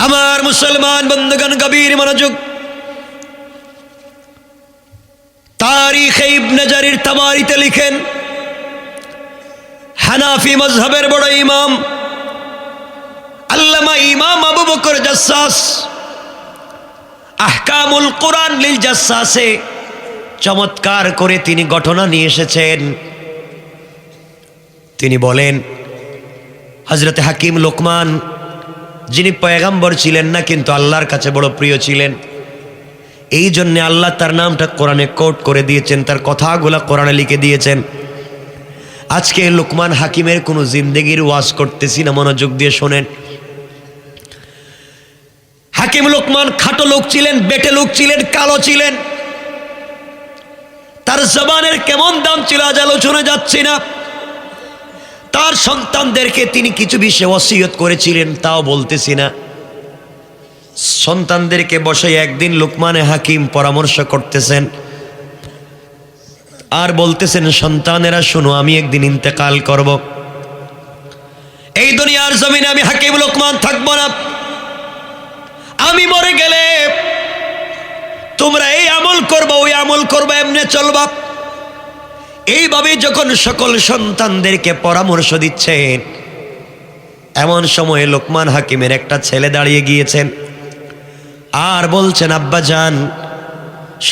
আমার মুসলমান বন্ধুগণ, গভীর মনোযোগ। তারিখে ইবনে জারির তাবারিতে লিখেন, হানাফি মযহাবের বড় ইমাম আল্লামা ইমাম আবু বকর জাসসাস আহকামুল কোরআন লিল জাসসাসে চমৎকার করে তিনি ঘটনা নিয়ে এসেছেন। তিনি বলেন, হযরতে হাকিম লোকমান, যিনি পয়গম্বর ছিলেন না কিন্তু আল্লাহর কাছে বড় প্রিয় ছিলেন, এই জন্য আল্লাহ তার নামটা কোরআনে কোট করে দিয়েছেন, তার কথাগুলো কোরআনে লিখে দিয়েছেন। আজকে লোকমান হাকিমের কোনো জিন্দেগির ওয়াজ করতেছি না, মনোযোগ দিয়ে শোনেন। হাকিম লোকমান খাটো লোক ছিলেন, বেটে লোক ছিলেন, কালো ছিলেন। তার জবানের কেমন দাম ছিল আজ আলোচনা যাচ্ছি না। তার সন্তানদেরকে তিনি কিছু বিষয়ে ওসিয়ত করেছিলেন, তাও বলতেছি না। সন্তানদেরকে বসে একদিন লোকমানে হাকিম পরামর্শ করতেছেন আর বলতেছেন, সন্তানেরা শোনো, আমি একদিন ইন্তেকাল করব, এই দুনিয়ার জমিনে আমি হাকিম লোকমান থাকবো না। আমি মরে গেলে তোমরা এই আমল করবা, ওই আমল করবা, এমনি চলবা। এইভাবে যখন সকল সন্তানদেরকে পরামর্শ দিচ্ছেন, এমন সময়ে লোকমান হাকিমের একটা ছেলে দাঁড়িয়ে গিয়েছেন আর বলছেন, আব্বা জান,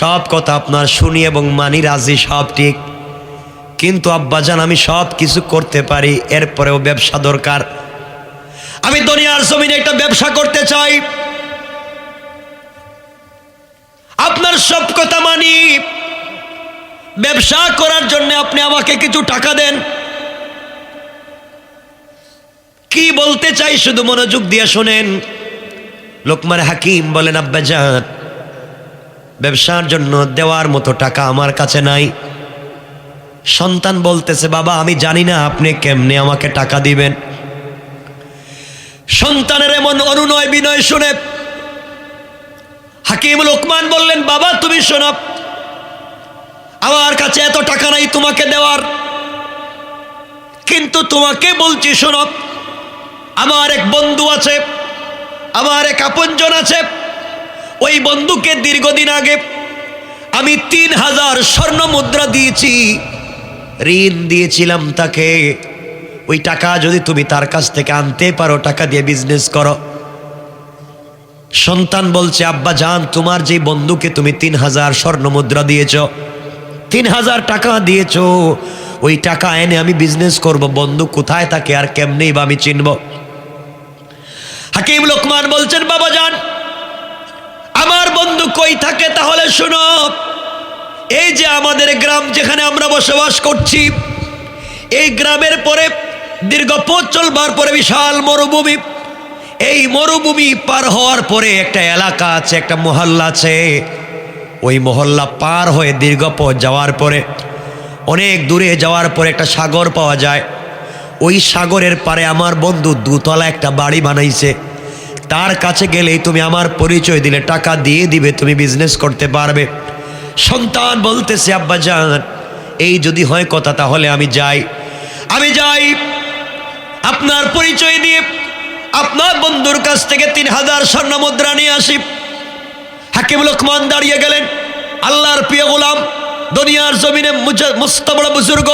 সব কথা আপনার শুনি এবং মানি, রাজি, সব ঠিক, কিন্তু আব্বা জান আমি সব কিছু করতে পারি, এরপরেও ব্যবসা দরকার। আমি দুনিয়ার জমিনে একটা ব্যবসা করতে চাই, আপনার সব কথা মানি, ব্যবসা করার জন্য আপনি আমাকে কিছু টাকা দেন। কি বলতে চাই শুধু মনোযোগ দিয়ে শোনেন। লোকমান হাকিম বলেন, আব্বা জান, ব্যবসার জন্য দেওয়ার মতো টাকা আমার কাছে নাই। সন্তান বলতেছে, বাবা আমি জানি না আপনি কেমনে আমাকে টাকা দিবেন। সন্তানের এমন অনুনয় বিনয় শুনে হাকিম লোকমান বললেন, বাবা তুমি শোনো, আমার কাছে এত টাকা নাই তোমাকে দেওয়ার, কিন্তু তোমাকে বলছি শোনো, আমার এক বন্ধু আছে, আমার এক আপনজন আছে। ওই বন্ধুকে দীর্ঘদিন আগে আমি 3000 স্বর্ণ মুদ্রা দিয়েছি, ঋণ দিয়েছিলাম তাকে। ওই টাকা যদি তুমি তার কাছ থেকে আনতে পারো, টাকা দিয়ে বিজনেস করো। সন্তান বলছে, আব্বা জান, তোমার যে বন্ধুকে তুমি 3000 স্বর্ণ মুদ্রা দিয়েছ, 3000 টাকা দিয়েছ, ওই টাকা এনে আমি বিজনেস করব, বন্ধু কোথায় থাকে আর কেমনেই বা আমি চিনব? হাকিম লোকমান বলছেন, বাবা জান, আমার বন্ধু কই থাকে তাহলে শোনো, এই যে আমাদের গ্রাম যেখানে আমরা বসবাস করছি, এই গ্রামের পরে দীর্ঘ পথ চলবার পরে বিশাল মরুভূমি। এই মরুভূমি পার হওয়ার পরে একটা এলাকা আছে, একটা মহল্লা আছে। ওই মহল্লা পার হয়ে দীর্ঘ পথ যাওয়ার পরে, অনেক দূরে যাওয়ার পরে একটা সাগর পাওয়া যায়। ওই সাগরের পারে আমার বন্ধু দুতলা একটা বাড়ি বানাইছে। তার কাছে গেলেই তুমি আমার পরিচয় দিলে টাকা দিয়ে দিবে, তুমি বিজনেস করতে পারবে। সন্তান বলতেছে, আব্বা জান, এই যদি হয় কথা তাহলে আমি যাই আপনার পরিচয় দিয়ে আপনার বন্ধুর কাছ থেকে 3000 স্বর্ণ মুদ্রা নিয়ে আসি। হাকিম লোকমান দাঁড়িয়ে গেলেন, আল্লাহর প্রিয় গোলাম, দুনিয়ার জমিনে মস্ত বড় বুজুর্গ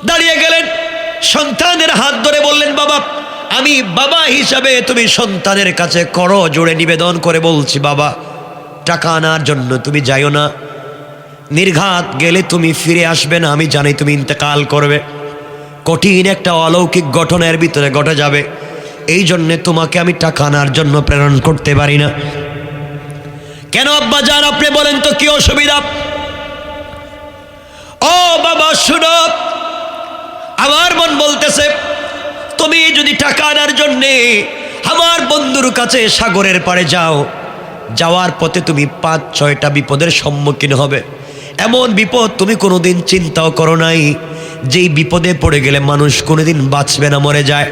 দাঁড়িয়ে গেলেন। সন্তানের হাত ধরে বললেন, বাবা, আমি বাবা হিসাবে তুমি সন্তানের কাছে করো জোড়ে নিবেদন করে বলছি, বাবা টাকা আনার জন্য তুমি যাইও না, নির্ঘাত গেলে তুমি ফিরে আসবে না, আমি জানি তুমি ইন্তেকাল করবে, কঠিন একটা অলৌকিক ঘটনার ভিতরে ঘটে যাবে, এই জন্যে তোমাকে আমি টাকা আনার জন্য প্রেরণ করতে পারি না। কেন আব্বা জান আপনি বলেন তো, কি অসুবিধা? ও বাবা শুনো, আমার মন বলতেছে, তুমি যদি টাকা আনার জন্যে আমার বন্ধুর কাছে সাগরের পাড়ে যাও, যাওয়ার পথে তুমি 5-6টা বিপদের সম্মুখীন হবে। এমন বিপদ তুমি কোনোদিন চিন্তাও করো নাই, যেই বিপদে পড়ে গেলে মানুষ কোনোদিন বাঁচবে না, মরে যায়।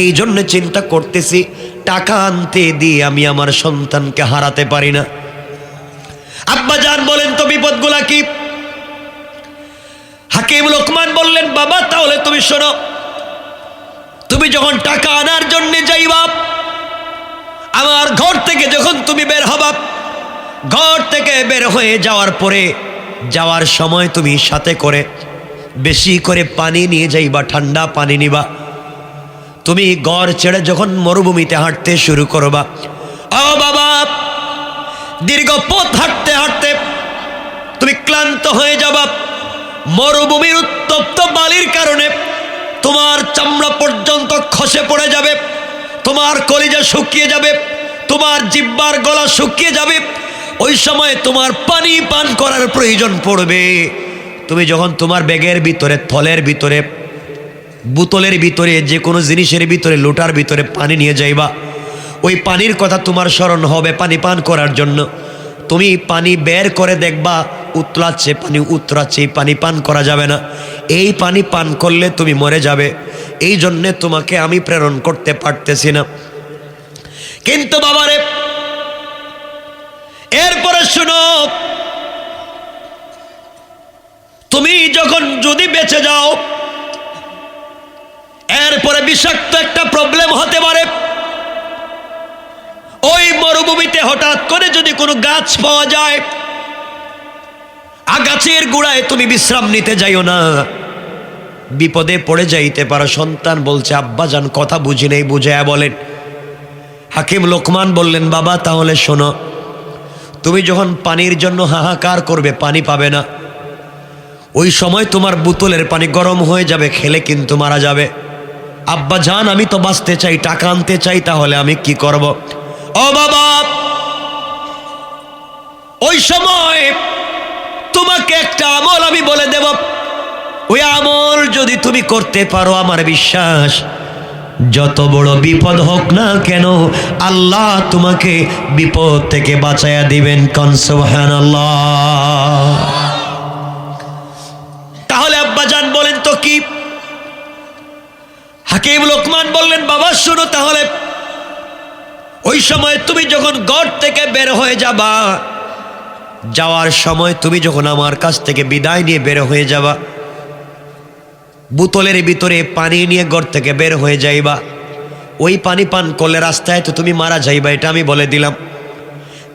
এই জন্য চিন্তা করতেছি, টাকা আনতে দিয়ে আমি আমার সন্তানকে হারাতে পারি না। আব্বা জান বলেন তো বিপদগুলা কি? হাকিম লোকমান বললেন, বাবা তাহলে তুমি শোনো, তুমি যখন টাকা আনার জন্য যাইবা, তুমি বের হবা। ঘর থেকে বের হয়ে যাওয়ার পরে যাওয়ার সময় তুমি সাথে করে বেশি করে পানি নিয়ে যাইবা, ঠান্ডা পানি নিবা। তুমি ঘর ছেড়ে যখন মরুভূমিতে হাঁটতে শুরু করবা, ও বাবা, দীর্ঘ পথ হাঁটতে হাঁটতে তুমি ক্লান্ত হয়ে যাবা। মরুভূমির উত্তপ্ত বালির কারণে তোমার চামড়া পর্যন্ত খসে পড়ে যাবে, তোমার কলিজা শুকিয়ে যাবে, তোমার জিহ্বার গলা শুকিয়ে যাবে। ওই সময় তোমার পানি পান করার প্রয়োজন পড়বে। তুমি যখন তোমার ব্যাগের ভিতরে, থলের ভিতরে, বোতলের ভিতরে, যে কোনো জিনিসের ভিতরে, লোটার ভিতরে পানি নিয়ে যাইবা, ওই পানির কথা তোমার স্মরণ হবে পানি পান করার জন্য। তুমি পানি বের করে দেখবা উতলাচ্ছে, পানি উতরাচ্ছে, পানি পান করা যাবে না। এই পানি পান করলে তুমি মরে যাবে। এই জন্যে তোমাকে আমি প্রেরণ করতে পারতেছি না। কিন্তু বাবারে, এরপরে শুনো, তুমি যখন যদি বেঁচে যাও, এরপরে বিষাক্ত একটা প্রবলেম হতে পারে। ওই মরুভূমিতে হঠাৎ করে যদি কোনো গাছ পাওয়া যায়, গাছের গোড়ায় তুমি বিশ্রাম নিতে যাইও না, বিপদে পড়ে যাইতে পারো। সন্তান বলছে, আব্বা জান কথা বুঝি নেই, বুঝায়া বলেন। হাকিম লোকমান বললেন, বাবা তাহলে শোনো, তুমি যখন পানির জন্য হাহাকার করবে, পানি পাবে না, ওই সময় তোমার বোতলের পানি গরম হয়ে যাবে, খেলে কিন্তু মারা যাবে। আব্বা জান, আমি তো বাঁচতে চাই, টাকা আনতে চাই, তাহলে আমি কি করব? ও বাবা, ওই সময় তোমাকে একটা আমল আমি বলে দেব। ওই আমল যদি তুমি করতে পারো, আমার বিশ্বাস যত বড় বিপদ হোক না কেন, আল্লাহ তোমাকে বিপদ থেকে বাঁচায়া দিবেন। কোন সুবহানাল্লাহ। তাহলে আব্বা জান বলেন তো কি? হাকিম লোকমান বললেন, বাবা শোনো, তাহলে ওই সময় তুমি যখন ঘর থেকে বের হয়ে যাবা, যাওয়ার সময় তুমি যখন আমার কাছ থেকে বিদায় নিয়ে বের হয়ে যাবা, বোতলের ভিতরে পানি নিয়ে ঘর থেকে বের হয়ে যাইবা। ওই পানি পান করলে রাস্তায় তো তুমি মারা যাইবা, এটা আমি বলে দিলাম।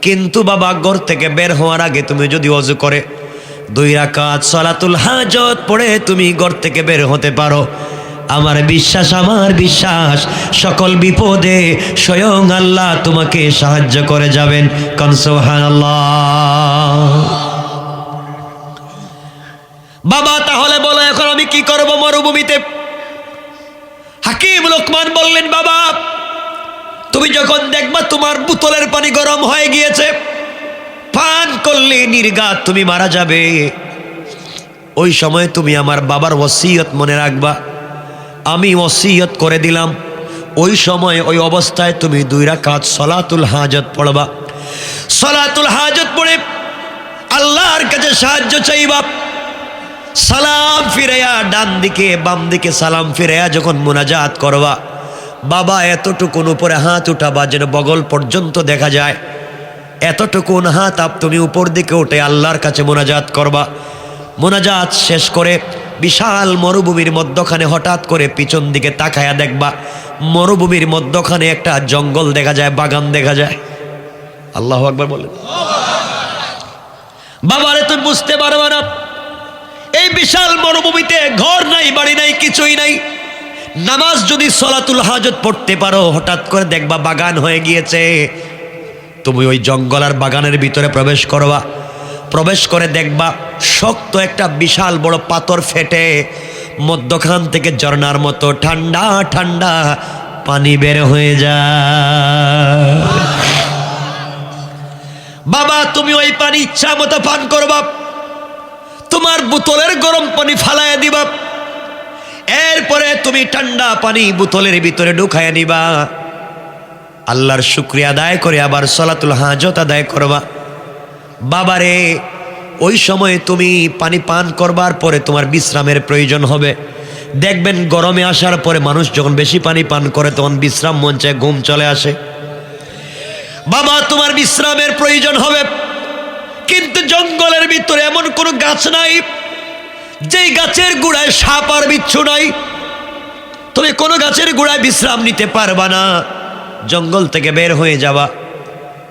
কিন্তু বাবা, ঘর থেকে বের হওয়ার আগে তুমি যদি ওযু করে 2 রাকাত সালাতুল হাজত পড়ে তুমি ঘর থেকে বের হতে পারো, আমার বিশ্বাস সকল বিপদে স্বয়ং আল্লাহ তোমাকে সাহায্য করে যাবেন। কোন সুবহানাল্লাহ। বাবা তাহলে বলো, এখন আমি কি করব মরুভূমিতে? হাকিম লোকমান বললেন, বাবা তুমি যখন দেখবা তোমার বোতলের পানি গরম হয়ে গিয়েছে, পান করলে নির্ঘাত তুমি মারা যাবে, ওই সময় তুমি আমার বাবার ওসিয়ত মনে রাখবা। আমি ওসিয়ত করে দিলাম, ওই সময় ওই অবস্থায় তুমি 2 রাকাত সালাতুল হাজত পড়বা। সালাতুল হাজত পড়ে আল্লাহর কাছে সাহায্য চাইবা। সালাম ফিরাইয়া ডান দিকে বাম দিকে সালাম ফিরাইয়া যখন মুনাজাত করবা, বাবা এতটুকুন উপরে হাত উঠাবা যেন বগল পর্যন্ত দেখা যায়। এতটুকুন হাত তুমি উপর দিকে উঠে আল্লাহর কাছে মুনাজাত করবা। মুনাজাত শেষ করে বিশাল মরুভূমির মধ্যখানে হঠাৎ করে পিছন দিকে তাকায়া দেখবা, মরুভূমির মধ্যখানে একটা জঙ্গল দেখা যায়, বাগান দেখা যায়। আল্লাহু আকবার বলেন। বাবারে তুমি বুঝতে পারবে না, এই বিশাল মরুভূমিতে ঘর নাই, বাড়ি নাই, কিছুই নাই। নামাজ যদি সালাতুল হাজত পড়তে পারো, হঠাৎ করে দেখবা বাগান হয়ে গিয়েছে। তুমি ওই জঙ্গল আর বাগানের ভিতরে প্রবেশ করবা। প্রবেশ করে দেখবা শক্ত একটা বিশাল বড় পাথর ফেটে মধ্যখান থেকে ঝর্ণার মতো ঠান্ডা ঠান্ডা পানি বের হয়ে যায়। বাবা তুমি ওই পানি ইচ্ছা মতো পান করবা, তোমার বোতলের গরম পানি ফালাইয়া দিবা, এরপরে তুমি ঠান্ডা পানি বোতলের ভিতরে ঢুকাইয়া নিবা। আল্লাহর শুকরিয়া আদায় করে আবার সালাতুল হাজত আদায় করবা। বাবারে ওই সময় তুমি পানি পান করবার পরে তোমার বিশ্রামের প্রয়োজন হবে। দেখবেন গরমে আসার পরে মানুষ যখন বেশি পানি পান করে তখন বিশ্রাম মন চায়, ঘুম চলে আসে। বাবা তোমার বিশ্রামের প্রয়োজন হবে, কিন্তু জঙ্গলের ভিতরে এমন কোনো গাছ নাই যেই গাছের গোড়ায় সাপ আর বিচ্ছু নাই। তুমি কোনো গাছের গোড়ায় বিশ্রাম নিতে পারবা না। জঙ্গল থেকে বের হয়ে যাবা,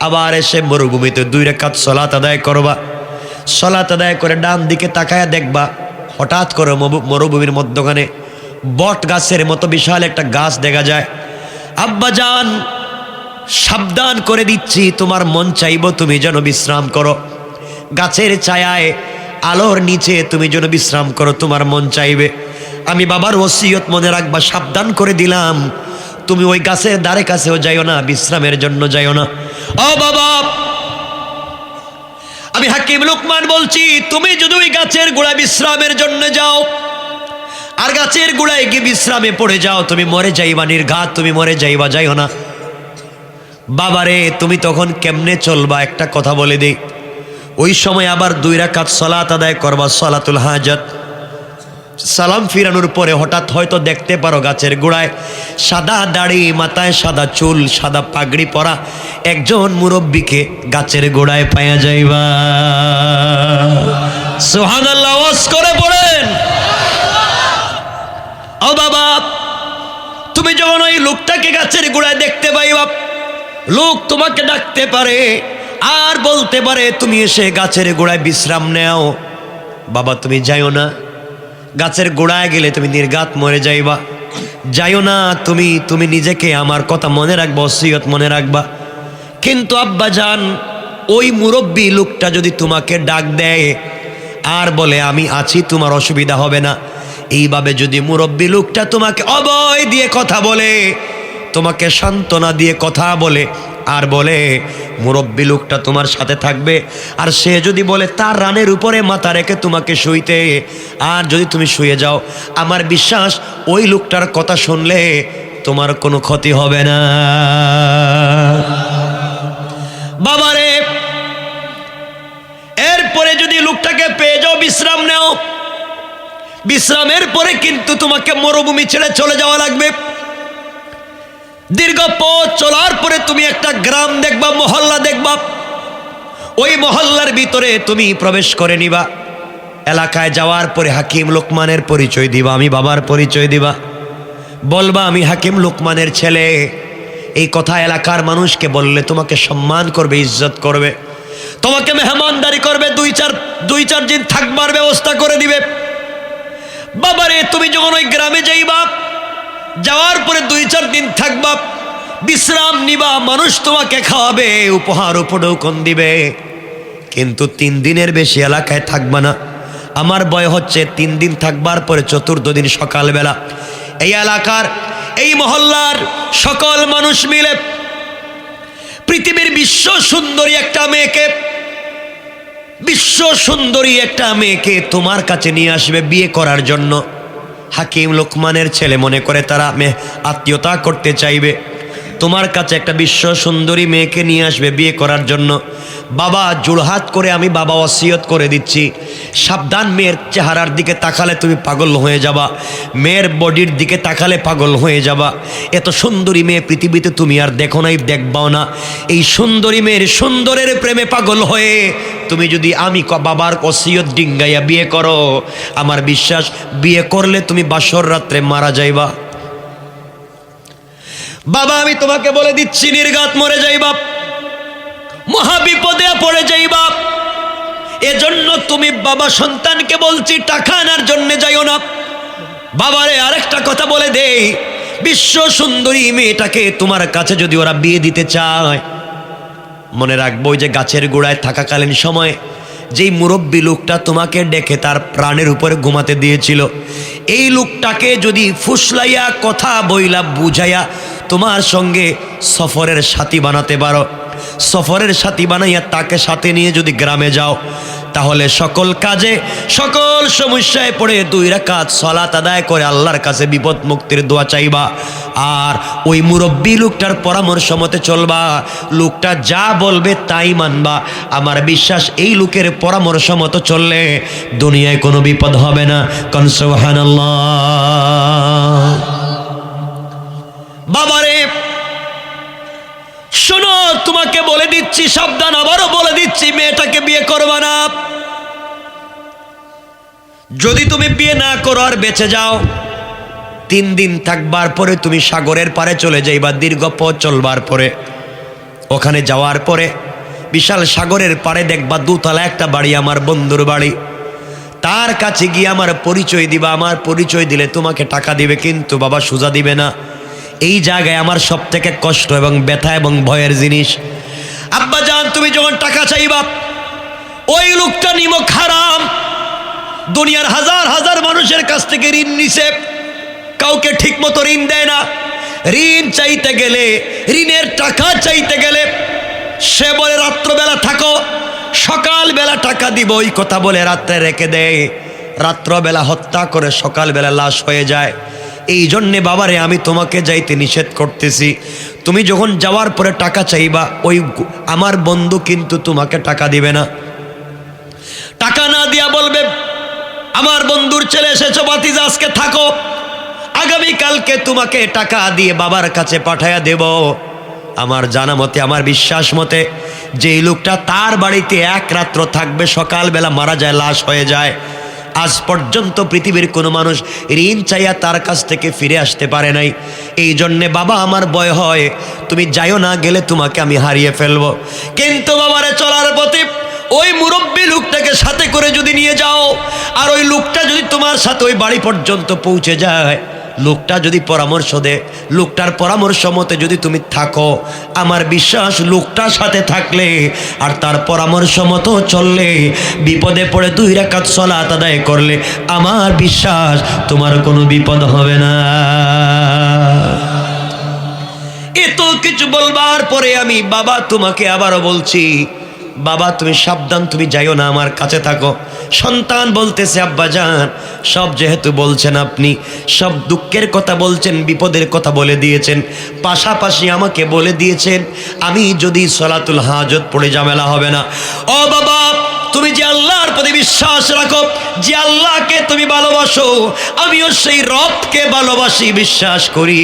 আবার এসে মরুভূমিতে 2 রাকাত সালাত আদায় করবা। সালাত আদায় করে ডান দিকে তাকায়া দেখবা হঠাৎ করে মরুভূমির মধ্যখানে বট গাছের মতো বিশাল একটা গাছ দেখা যায়। আব্বাজান সাবধান করে দিচ্ছি, তোমার মন চাইব তুমি যেন বিশ্রাম করো, গাছের ছায়ায় আলোর নিচে তুমি যেন বিশ্রাম করো, তোমার মন চাইবে। আমি বাবার ওসিয়ত মনে রাখবা, সাবধান করে দিলাম, তুমি ওই গাছের ধারে কাছেও যাইও না, বিশ্রামের জন্য যাইও না। ও বাবা, আমি হাকিম লোকমান বলছি, তুমি যদি ওই গাছের গোড়ায় বিশ্রামের জন্য যাও আর গাছের গোড়ায় গিয়ে বিশ্রামে পড়ে যাও, তুমি মরে যাইবা, নির্ঘাত তুমি মরে যাইবা, যাইও না। বাবারে তুমি তখন কেমনে চলবা একটা কথা বলে দেই। ওই সময় আবার 2 রাকাত সালাত আদায় করবা, সালাতুল হাজাত। সালাম ফিরানোর পরে হঠাৎ হয়তো দেখতে পারো গাছের গোড়ায় সাদা দাড়ি, মাথায় সাদা চুল, সাদা পাগড়ি পরা একজন মুরব্বীকে গাছের গোড়ায় পায়া যাইবা। সুবহানাল্লাহ, আওয়াজ করে পড়েন। ও বাবা, তুমি যখন ওই লোকটাকে গাছের গোড়ায় দেখতে পাইবা, লোক তোমাকে ডাকতে পারে আর বলতে পারে তুমি এসে গাছের গোড়ায় বিশ্রাম নেও। বাবা তুমি যাইও না, গাছের গোড়ায় গেলে তুমি নির্ঘাত মরে যাইবা, যাইও না। তুমি নিজেকে আমার কথা মনে রাখবা, ওসিয়ত মনে রাখবা। কিন্তু আব্বা জান, ওই মুরব্বী লোকটা যদি তোমাকে ডাক দেয় আর বলে আমি আছি, তোমার অসুবিধা হবে না, এইভাবে যদি মুরব্বী লোকটা তোমাকে অভয় দিয়ে কথা বলে, তোমাকে সান্ত্বনা দিয়ে কথা বলে আর বলে মুরব্বী লোকটা তোমার সাথে থাকবে, আর সে যদি বলে তার রানের উপরে মাথা রেখে তোমাকে শুইতে, আর যদি তুমি শুয়ে যাও, আমার বিশ্বাস ওই লোকটার কথা শুনলে তোমার কোনো ক্ষতি হবে না। বাবারে, এরপরে যদি লোকটাকে পেয়ে যাও, বিশ্রাম নেও, বিশ্রামের পরে কিন্তু তোমাকে মরুভূমি ছেড়ে চলে যাওয়া লাগবে। দীর্ঘ পথ চলার পরে তুমি একটা গ্রাম দেখবা, মহল্লা দেখবা, ওই মহল্লার ভিতরে তুমি প্রবেশ করে নিবা। এলাকায় যাওয়ার পরে হাকিম লোকমানের পরিচয় দিবা, আমি বাবার পরিচয় দিবা, বলবা আমি হাকিম লোকমানের ছেলে। এই কথা এলাকার মানুষকে বললে তোমাকে সম্মান করবে, ইজ্জত করবে, তোমাকে মেহমানদারি করবে, 2-4 দিন থাকবার ব্যবস্থা করে দিবে। বাবারে, তুমি যখন ওই গ্রামে যাইবা, যাওয়ার পরে 2-4 দিন থাকবা, বিশ্রাম নিবা, মানুষ তোমাকে খাওয়াবে, উপহার উপঢৌকন দিবে, কিন্তু 3 দিনের বেশি এলাকায় থাকবা না। আমার ভয় হচ্ছে 3 দিন থাকবার পরে 4র্থ দিন সকালবেলা এই এলাকার, এই মহল্লার সকল মানুষ মিলে পৃথিবীর বিশ্ব সুন্দরী একটা মেয়েকে তোমার কাছে নিয়ে আসবে বিয়ে করার জন্য। হাকিম লোকমানের ছেলে মনে করে তারা আত্মীয়তা করতে চাইবে, তোমার কাছে একটা বিশ্ব সুন্দরী মেয়েকে নিয়ে আসবে বিয়ে করার জন্য। বাবা জোড়হাত করে আমি বাবা ওসিয়ত করে দিচ্ছি, সাবধান, মেয়ের চেহারার দিকে তাকালে তুমি পাগল হয়ে যাবা, মেয়ের বডির দিকে তাকালে পাগল হয়ে যাবা। এত সুন্দরী মেয়ে পৃথিবীতে তুমি আর দেখো নাই, দেখবাও না। এই সুন্দরী মেয়ের সুন্দরের প্রেমে পাগল হয়ে তুমি যদি আমি বাবার ওসিয়ত ডিঙ্গাইয়া বিয়ে করো, আমার বিশ্বাস বিয়ে করলে তুমি বাসর রাত্রে মারা যাইবা। বাবা আমি তোমাকে বলে দিচ্ছি, নির্ঘাত মরে যাইবা, মহাবিপদে পড়ে যাইবা। এজন্য তুমি বাবা সন্তানকে বলছি টাকা আনার জন্য যাইও না। বাবারে আরেকটা কথা বলে দেই, বিশ্ব সুন্দরী মেয়েটাকে তোমার কাছে যদি ওরা বিয়ে দিতে চায়, মনে রাখবো যে গাছের গোড়ায় থাকাকালীন সময় যেই মুরব্বী লোকটা তোমাকে ডেকে তার প্রাণের উপরে ঘুমাতে দিয়েছিল, এই লোকটাকে যদি ফুসলাইয়া কথা বইলা বুঝাইয়া তোমার সঙ্গে সফরের সাথী বানাতে পারো, সফরের সাথী বানাইয়া তাকে সাথে নিয়ে যদি গ্রামে যাও, তাহলে সকল কাজে সকল সমস্যায় পড়ে 2 রাকাত সালাত আদায় করে আল্লাহর কাছে বিপদ মুক্তির দোয়া চাইবা। আর ওই মুরব্বী লোকটার পরামর্শ মতে চলবা, লোকটা যা বলবে তাই মানবা। আমার বিশ্বাস এই লোকের পরামর্শ মতো চললে দুনিয়ায় কোনো বিপদ হবে না। কোন সুবহানাল্লাহ। বাবারে শোনো, তোমাকে বলে দিচ্ছি, সাবধান, আবারও বলে দিচ্ছি, মেয়েটাকে বিয়ে করবা না। যদি তুমি বিয়ে না করো আর বেঁচে যাও, 3 দিন থাকবার পরে তুমি সাগরের পারে চলে যাইবা। দীর্ঘ পথ চলবার পরে ওখানে যাওয়ার পরে বিশাল সাগরের পাড়ে দেখবা দুতলা একটা বাড়ি, আমার বন্ধুর বাড়ি। তার কাছে গিয়ে আমার পরিচয় দিবা, আমার পরিচয় দিলে তোমাকে টাকা দিবে, কিন্তু বাবা সোজা দিবে না। এই জায়গায় আমার সব থেকে কষ্ট এবং ব্যথা এবং ভয়ের জিনিস। আব্বা জান, তুমি যখন টাকা চাইবা, ওই লোকটা নিমক হারাম, দুনিয়ার হাজার হাজার মানুষের কাছ থেকে ঋণ নিছে, কাউকে ঠিক মতো ঋণ দেয় না। ঋণ চাইতে গেলে, ঋণের টাকা চাইতে গেলে সে বলে রাত্রবেলা থাকো, সকালবেলা টাকা দিব, ওই কথা বলে রাত্রে রেখে দেয়, রাত্রবেলা হত্যা করে সকালবেলা লাশ হয়ে যায়। এই জন্যে বাবারে আমি তোমাকে যাইতে নিষেধ করতেছি। তুমি যখন যাওয়ার পরে টাকা চাইবা, ওই আমার বন্ধু কিন্তু তোমাকে টাকা দিবে না। টাকা না দিয়া বলবে, আমার বন্ধুর ছেলে এসেছো ভাতিজা, আজকে থাকো, আগামীকালকে তোমাকে টাকা দিয়ে বাবার কাছে পাঠায়া দেব। আমার জানা মতে, আমার বিশ্বাস মতে, যেই লোকটা তার বাড়িতে এক রাত্র থাকবে, সকালবেলা মারা যায়, লাশ হয়ে যায়, আজ পর্যন্ত পৃথিবীর কোনো মানুষ ঋণ চাইয়া তার কাছ থেকে ফিরে আসতে পারে নাই। এই জন্যে বাবা আমার ভয় হয়, তুমি যাইও না, গেলে তোমাকে আমি হারিয়ে ফেলবো। কিন্তু বাবারে চলার পথে ওই মুরব্বী লোকটাকে সাথে করে যদি নিয়ে যাও, আর ওই লোকটা যদি তোমার সাথে ওই বাড়ি পর্যন্ত পৌঁছে যায়, লোকটা যদি পরামর্শ দেয়, লোকটার পরামর্শ মতে যদি তুমি থাকো, আমার বিশ্বাস লোকটার সাথে থাকলে আর তার পরামর্শ মতো চললে, বিপদে পড়ে 2 রাকাত সালাত আদায় করলে, আমার বিশ্বাস তোমার কোনো বিপদ হবে না। এত কিছু বলবার পরে আমি বাবা তোমাকে আবারও বলছি, বাবা তুমি সাবধান, তুমি যাইও না, আমার কাছে থাকো। সন্তান বলতেছে, আব্বা জান, সব যেহেতু বলছেন, আপনি সব দুঃখের কথা বলছেন, বিপদের কথা বলে দিয়েছেন, পাশাপাশি আমাকে বলে দিয়েছেন আমি যদি সলাতুল হাজত পড়ে ঝামেলা হবে না। ও বাবা, তুমি যে আল্লাহর প্রতি বিশ্বাস রাখো, যে আল্লাহকে তুমি ভালোবাসো, আমিও সেই রবকে ভালোবাসি, বিশ্বাস করি,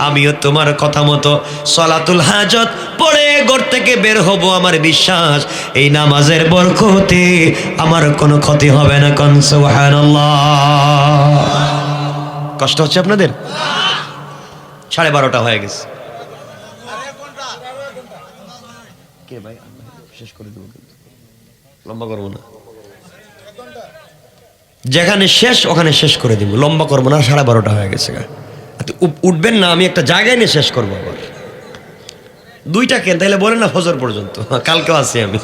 আমিও তোমার কথা মতো সলাতুল হাজত পড়ে ঘর থেকে বের হব। আমার বিশ্বাস এই নামাজের বরকতে আমার কোনো ক্ষতি হবে না। কোন সুবহানাল্লাহ। কষ্ট হচ্ছে আপনাদের? 12:30 হয়ে গেছে। কে ভাই, শেষ করে দেবো, লম্বা করবো না। যেখানে শেষ ওখানে শেষ করে দিব, লম্বা করবো না। 12:30 হয়ে গেছে, উঠবেন না, আমি একটা জায়গায় নিয়ে শেষ করবো। আবার 2টা কেন, তাহলে বলেন না ফজর পর্যন্ত, কালকেও আছি আমি।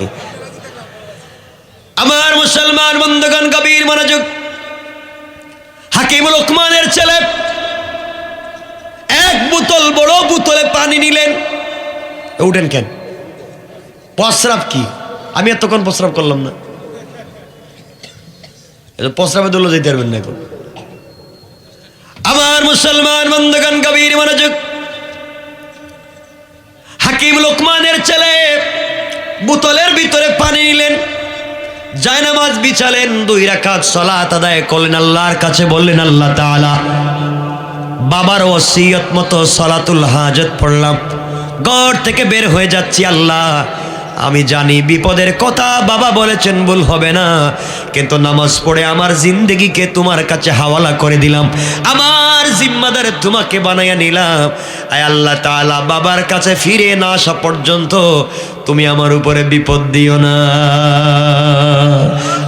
আমার মুসলমান বন্ধুগণ, গভীর মনোযোগ। হাকিম লোকমানের ছেলে 1 বোতল, বড় বোতলে পানি নিলেন। উঠেন কেন? প্রস্রাব কি? আমি এতক্ষণ প্রস্রাব করলাম না, প্রস্রাবে দৌড়ে যেতে পারবেন না এখন। আমার মুসলমান বন্ধুগণ, গভীর মনোযোগ। হাকিম লোকমানের ছেলে বোতলের ভিতরে পানি নিলেন, জায়নামাজ বিছালেন, 2 রাকাত সালাত আদায় করলেন, আল্লাহর কাছে বললেন, আল্লাহ তাআলা, বাবার ওসিয়ত মতো সলাতুল হাজত পড়লাম, ঘর থেকে বের হয়ে যাচ্ছি। আল্লাহ, আমি জানি বিপদের কথা বাবা বলেছেন, ভুল হবে না, কিন্তু নামাজ পড়ে আমার জিন্দেগিকে তোমার কাছে হাওয়ালা করে দিলাম, আমার জিম্মাদার তোমাকে বানাইয়া নিলাম। আয় আল্লাহ তাআলা, বাবার কাছে ফিরে না আসা পর্যন্ত তুমি আমার উপরে বিপদ দিও না।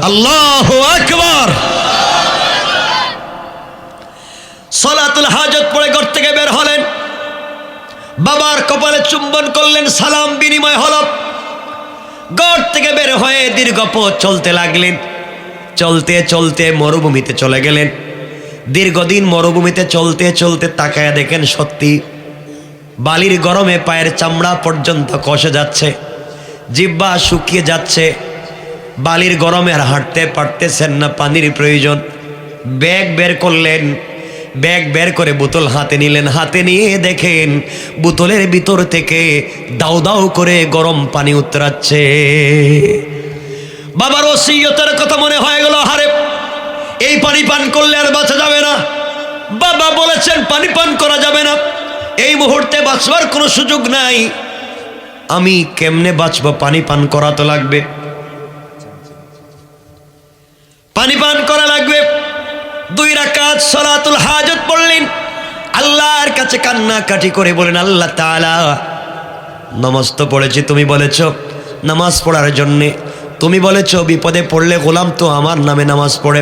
আল্লাহু আকবার। সলাতুল হাজত পড়ে ঘর থেকে বের হলেন, বাবার কপালে চুম্বন করলেন, সালাম বিনিময় হলো। ঘর থেকে বের হয়ে দীর্ঘ পথ চলতে লাগলেন। চলতে চলতে মরুভূমিতে চলে গেলেন। দীর্ঘদিন মরুভূমিতে চলতে চলতে তাকায়া দেখেন, সত্যি বালির গরমে পায়ের চামড়া পর্যন্ত কষে যাচ্ছে, জিহ্বা শুকিয়ে যাচ্ছে, বালির গরমে আর হাঁটতে পারতেছেন না, পানির প্রয়োজন। ব্যাগ বের করলেন, ব্যাগ বের করে বোতল হাতে নিলেন, হাতে নিয়ে দেখেন বোতলের ভিতর থেকে দাউ দাউ করে গরম পানি উতরাচ্ছে। বাবার ওসিয়তের কথা মনে হয়ে গেল, হারে এই পানি পান করলে আর বাঁচা যাবে না। বাবা বলেছেন পানি পান করা যাবে না, এই মুহূর্তে বাঁচবার কোনো সুযোগ নাই, আমি কেমনে বাঁচবো? পানি পান করা তো লাগবে, পানি পান করা লাগবে। 2 রাকাত সালাতুল হাজত পড়লেন, আল্লাহর কাছে কান্নাকাটি করে বলেন, আল্লাহ তাআলা, নামাজ তো পড়েছি, তুমি বলেছ নামাজ পড়ার জন্যে, তুমি বলেছ বিপদে পড়লে গোলাম তো আমার নামে নামাজ পড়ে।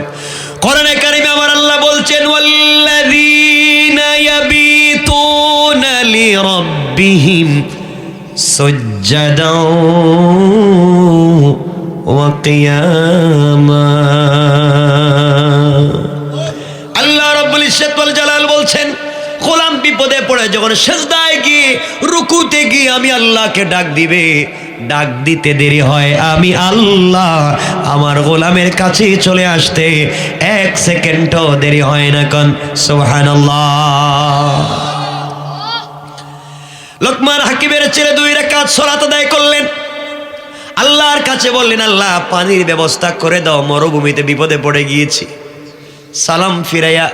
কোরআনে কারিমে আমার আল্লাহ বলছেন ওয়াল্লাযীনা ইয়াবিতুনা লিরাব্বিহিম সুজদাও ওয়া কিয়ামা। আল্লাহ রাব্বুল ইজ্জত ওয়াল জালাল বলছেন গোলাম বিপদে পড়ে যখন সিজদায় গিয়ে রুকুতে গিয়ে আমি আল্লাহকে ডাক দিবে, ডাক দিতে দেরি হয়, আমি আল্লাহ আমার গোলামের কাছে চলে আসতে 1 সেকেন্ডও দেরি হয় না। কোন সুবহানাল্লাহ। লোকমান হাকিমের ছেলে 2 রাকাত সালাত আদায় করলেন, আল্লাহর কাছে বললেন আল্লাহ পানির ব্যবস্থা করে দাও, মরুভূমিতে বিপদে পড়ে গিয়েছি। সালাম ফিরাইয়া